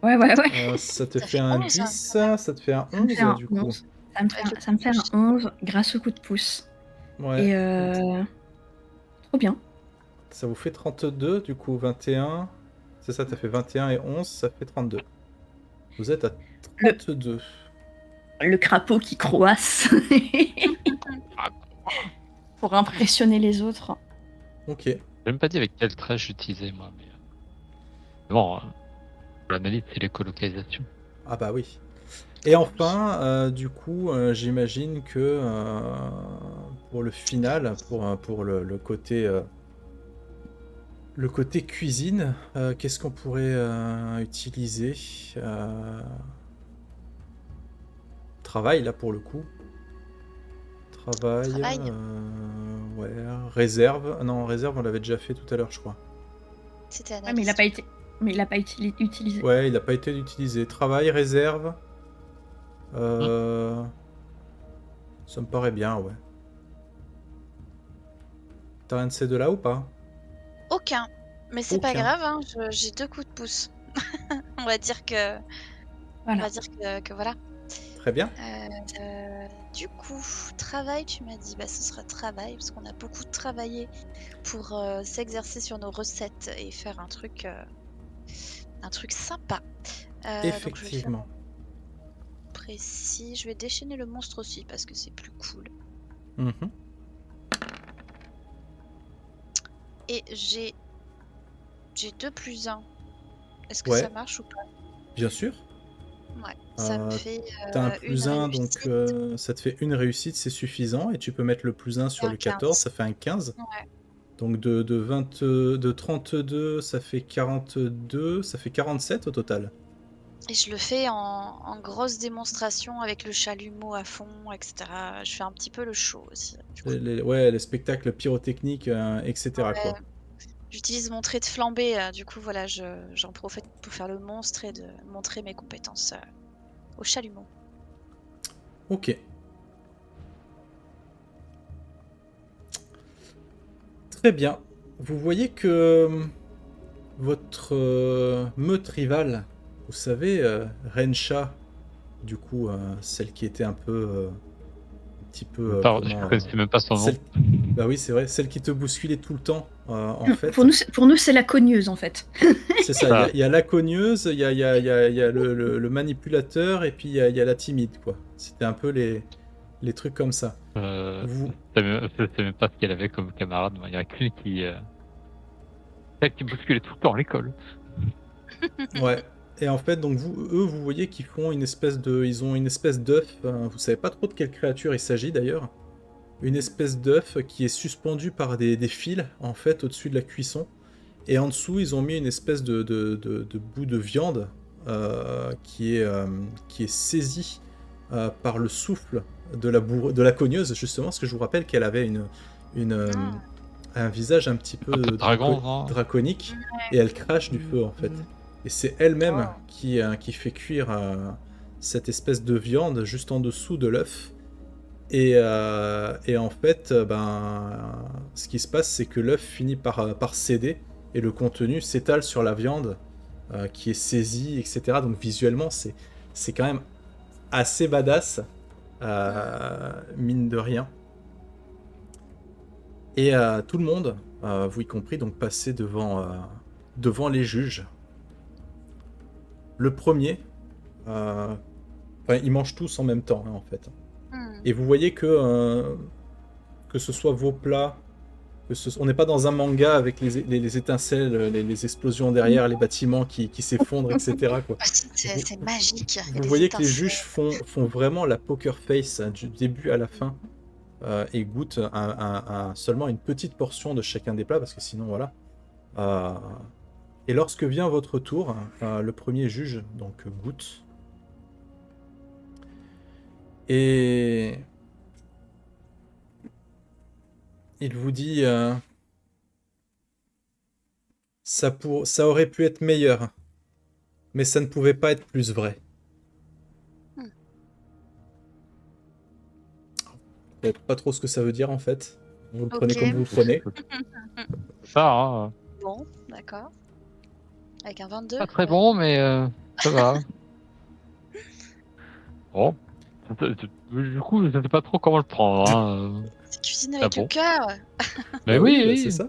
ouais, ouais, ouais. Ça te Ça fait fait un 11 hein, 10, quand même. ça te fait un Ça me fait 11 un du coup. 11. Avec le coup Ça me de fait un pouce. 11 grâce au coup de pouce. Ouais, Et trop bien. ça vous fait 32, du coup 21. C'est ça, t'as fait 21 et 11, ça fait 32. Vous êtes à Le, 32. le crapaud qui croasse pour impressionner les autres. Ok. j'ai même pas dit avec quel trait j'utilisais, moi. Mais bon, l'analyse, c'est l'écolocalisation. Ah bah oui. Et enfin, du coup, j'imagine que pour le final, pour le côté cuisine, qu'est-ce qu'on pourrait utiliser? Travail, là, pour le coup. Travail, Travail. ouais, réserve. Non, réserve, on l'avait déjà fait tout à l'heure, je crois. C'était Ouais, mais il analyse. a pas été, utilisé. Ouais, il n'a pas été utilisé. Travail, réserve, Hmm. euh, ça me paraît bien, ouais. T'as rien de ces deux-là ou pas? Aucun. Mais c'est pas Aucun. grave, hein, j'ai 2 coups de pouce. On va dire que, Voilà. voilà. Très bien. Du coup, travail, tu m'as dit, bah ce sera travail, parce qu'on a beaucoup travaillé pour s'exercer sur nos recettes et faire un truc sympa. Donc je vais le faire Effectivement. en précis. Je vais déchaîner le monstre aussi parce que c'est plus cool. Mhm. Et j'ai 2 plus 1. Est-ce que ça Ouais, marche ou pas? bien sûr. Ouais, ça me Euh, fait T'as un une plus un, donc réussite ça te fait une réussite, c'est suffisant. Et tu peux mettre le plus un et sur un le 14, 15. ça fait un 15. Ouais. Donc de 32, ça fait 42, ça fait 47 au total. Et je le fais en grosse démonstration avec le chalumeau à fond, etc. Je fais un petit peu le show aussi, du coup. Ouais, les spectacles pyrotechniques, etc. Ouais, quoi. j'utilise mon trait de flambée, du coup, voilà, j'en profite pour faire le monstre et de montrer mes compétences au chalumeau. Ok. Très bien. Vous voyez que votre meute rivale, vous savez, Rensha, du coup, celle qui était un petit peu, Je comment, connaissais même pas son nom. celle, bah oui, c'est vrai, celle qui te bousculait tout le temps, en fait. Pour nous, c'est la cogneuse en fait. C'est ça, Ah, il y a la cogneuse, il y a le manipulateur, et puis il y a la timide, quoi. C'était un peu les trucs comme ça. Vous, je sais même pas ce qu'elle avait comme camarade. Moi, il y en a qu'une qui bousculait tout le temps à l'école. ouais. Et en fait, donc vous voyez qu'ils font ils ont une espèce d'œuf. Vous savez pas trop de quelle créature il s'agit d'ailleurs. Une espèce d'œuf qui est suspendu par des fils en fait au-dessus de la cuisson. Et en dessous, ils ont mis une espèce de bout de viande qui est saisie par le souffle de la cogneuse, justement, parce que je vous rappelle qu'elle avait Ah. un visage un petit peu Un peu de dragon, non? draconique, et elle crache du feu, en fait. Et c'est elle-même qui fait cuire cette espèce de viande juste en dessous de l'œuf. Et en fait, ce qui se passe, c'est que l'œuf finit par céder, et le contenu s'étale sur la viande qui est saisie, etc. Donc visuellement, c'est quand même assez badass, mine de rien. Et tout le monde, vous y compris, donc passez devant les juges. Le premier, ils mangent tous en même temps, hein, en fait. Et vous voyez que ce soit vos plats, on n'est pas dans un manga avec les étincelles, les explosions derrière, les bâtiments qui s'effondrent, etc. quoi. Ah, c'est magique. Il y a Vous des voyez que les étincelles. juges font vraiment la poker face, hein, du début à la fin, et goûtent seulement une petite portion de chacun des plats, parce que sinon, voilà. Et lorsque vient votre tour, le premier juge donc goûte. Et il vous dit ça aurait pu être meilleur, mais ça ne pouvait pas être plus vrai. Je sais pas trop ce que ça veut dire en fait. Vous le prenez Ok. comme vous le prenez. Ça, hein. Bon, d'accord. Avec un 22. Pas très bon, mais ça va. Bon. Du coup, je sais pas trop comment le prendre. Hein. C'est cuisine Ah avec le bon. cœur. Mais Bah oui, bah, oui. c'est ça.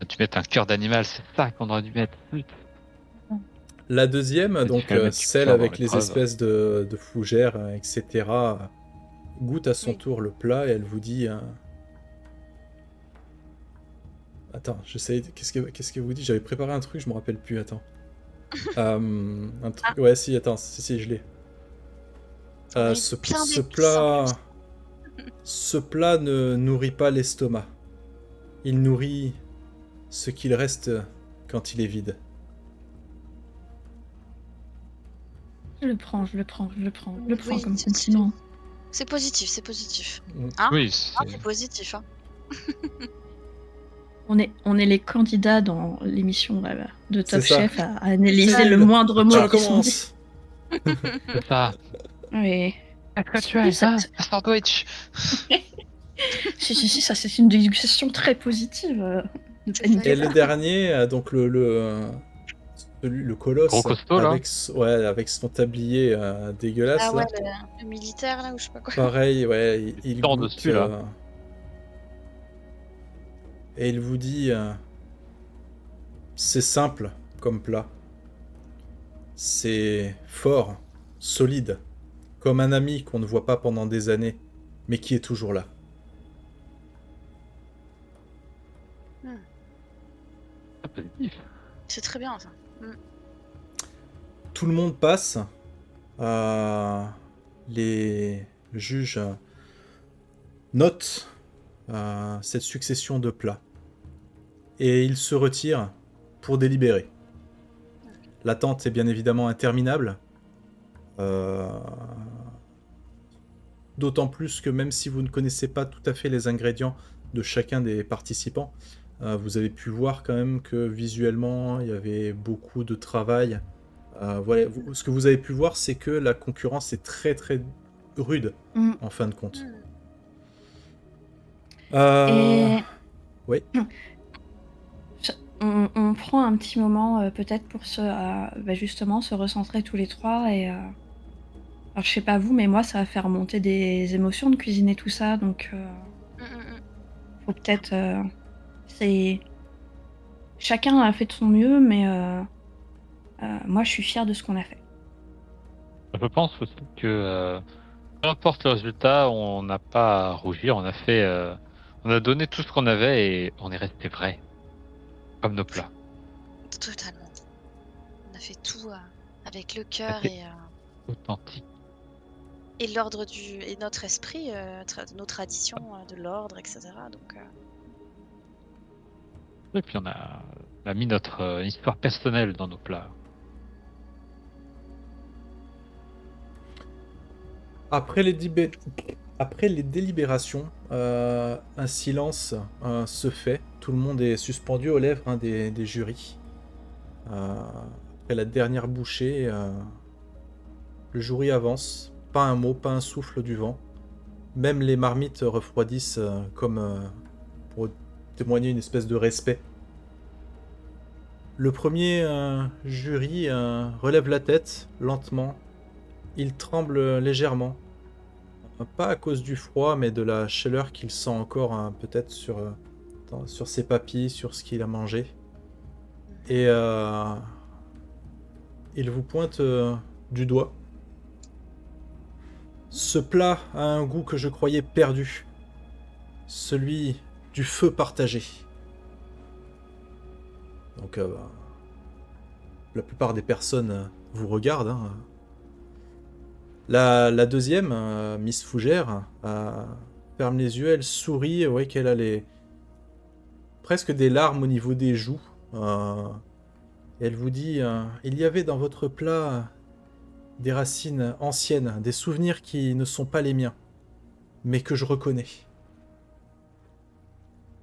Tu mets un cœur d'animal, c'est ça qu'on aurait dû mettre. Zut. La deuxième, Tu donc fais mettre du celle cœur dans avec les l'épreuve. espèces de fougères, etc., goûte à son Oui. tour le plat et elle vous dit attends, j'essaye. Qu'est-ce que vous dit? J'avais préparé un truc, je me rappelle plus. Attends. Un truc. Ouais, si, attends, si, je l'ai. On a eu Ce plein ce d'épices en plat, ce plat ne nourrit pas l'estomac. Il nourrit ce qu'il reste quand il est vide. Je le prends comme Oui, compliment. C'est positif, c'est positif. Mm. Hein Oui, c'est positif. Hein. On est les candidats dans l'émission de Top C'est ça. Chef à analyser C'est le vide. moindre Tu mot qui sont dit. recommences. c'est ça. Oui. Est-ce que tu as ça? Un sandwich. Si, ça c'est une dégustation très positive. Ne C'est paniquez Et vrai. le dernier, donc le colosse, Gros costaud, là. avec son tablier dégueulasse, Ah ouais, là. le militaire là ou je sais pas quoi. Pareil, ouais, il Tord goûte, dessus, là. et il vous dit c'est simple comme plat. C'est fort, solide, comme un ami qu'on ne voit pas pendant des années, mais qui est toujours là. Ah, positif. C'est très bien ça. Tout le monde passe. Les juges notent cette succession de plats. Et ils se retirent pour délibérer. L'attente est bien évidemment interminable. D'autant plus que même si vous ne connaissez pas tout à fait les ingrédients de chacun des participants, vous avez pu voir quand même que visuellement, il y avait beaucoup de travail. Voilà, ce que vous avez pu voir, c'est que la concurrence est très très rude, en fin de compte. Et Oui. On prend un petit moment peut-être pour justement se recentrer tous les trois et alors je sais pas vous, mais moi ça va faire remonter des émotions de cuisiner tout ça, donc faut peut-être c'est chacun a fait de son mieux, mais moi je suis fière de ce qu'on a fait. Je pense aussi que peu importe le résultat, on n'a pas à rougir. On a fait, on a donné tout ce qu'on avait et on est resté vrai, comme nos plats. Totalement. a fait tout avec le cœur fait authentique. et l'ordre et notre esprit, nos traditions de l'ordre, etc. Donc, Et puis on a mis notre histoire personnelle dans nos plats. Après les délibérations, un silence se fait. Tout le monde est suspendu aux lèvres des jurys. Après la dernière bouchée, le jury avance. Pas un mot, pas un souffle du vent. Même les marmites refroidissent comme pour témoigner une espèce de respect. Le premier jury relève la tête lentement. Il tremble légèrement. Pas à cause du froid, mais de la chaleur qu'il sent encore peut-être sur ses papilles, sur ce qu'il a mangé. Et il vous pointe du doigt. Ce plat a un goût que je croyais perdu. Celui du feu partagé. Donc la plupart des personnes vous regardent. Hein. La deuxième, Miss Fougère, ferme les yeux, elle sourit, vous voyez qu'elle a presque des larmes au niveau des joues. Et elle vous dit, il y avait dans votre plat des racines anciennes, des souvenirs qui ne sont pas les miens, mais que je reconnais.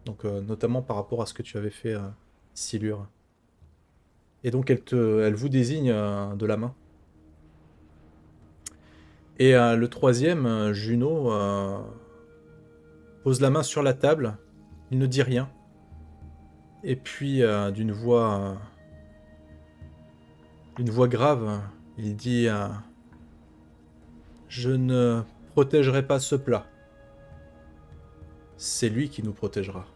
Donc notamment par rapport à ce que tu avais fait, Silure. Et donc elle vous désigne de la main. Et le troisième, Juno, pose la main sur la table. Il ne dit rien. Et puis, d'une voix grave, il dit je ne protégerai pas ce plat. C'est lui qui nous protégera.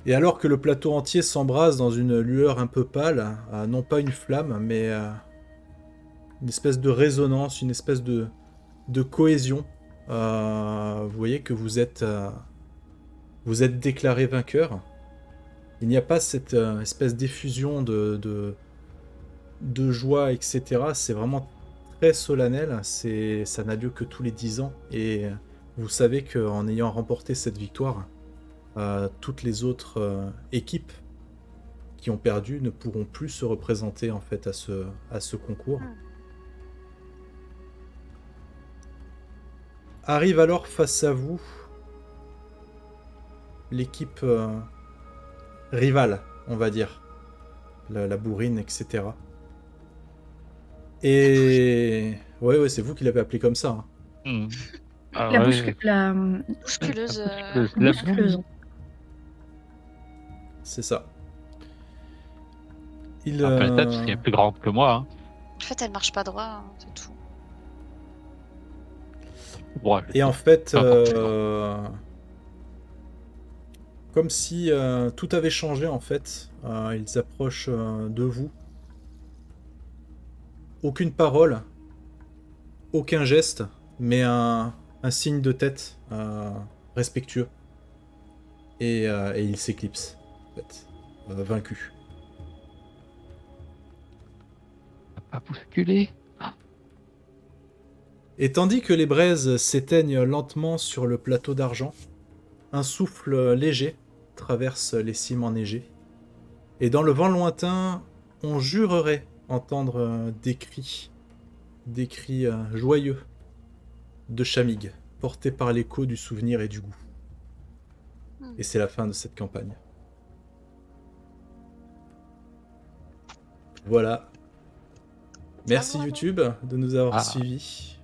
Et alors que le plateau entier s'embrase dans une lueur un peu pâle, non pas une flamme, mais une espèce de résonance, une espèce de cohésion, vous voyez que vous êtes déclaré vainqueur. Il n'y a pas cette espèce d'effusion de joie, etc. C'est vraiment très solennel, ça n'a lieu que tous les 10 ans, et vous savez qu'en ayant remporté cette victoire, toutes les autres équipes qui ont perdu ne pourront plus se représenter en fait à ce concours. Arrive alors face à vous l'équipe rivale, on va dire, la bourrine, etc. Et ouais, c'est vous qui l'avez appelé comme ça. Hein. Ah, La ouais. la bousculeuse. bousculeuse. C'est ça. Un peu la tête, parce qu'elle est plus grande que moi. Hein. En fait, elle marche pas droit, hein, c'est tout. Ouais, et en fait, comme si tout avait changé en fait, ils approchent de vous. Aucune parole, aucun geste, mais un signe de tête respectueux. Et il s'éclipse, en fait, vaincu. pas bousculé. Et tandis que les braises s'éteignent lentement sur le plateau d'argent, un souffle léger traverse les cimes enneigées. Et dans le vent lointain, on jurerait entendre des cris joyeux de Chamig, portés par l'écho du souvenir et du goût. Et c'est la fin de cette campagne. Voilà. Merci YouTube de nous avoir suivis.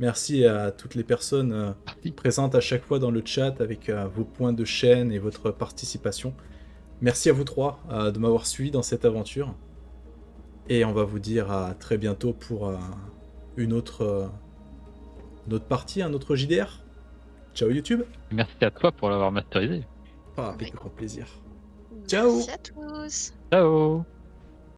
Merci à toutes les personnes présentes à chaque fois dans le chat avec vos points de chaîne et votre participation. Merci à vous trois de m'avoir suivi dans cette aventure. Et on va vous dire à très bientôt pour une autre partie, un autre JDR. Ciao YouTube. Merci à toi pour l'avoir masterisé. Avec grand plaisir. Ciao. Merci à tous. Ciao.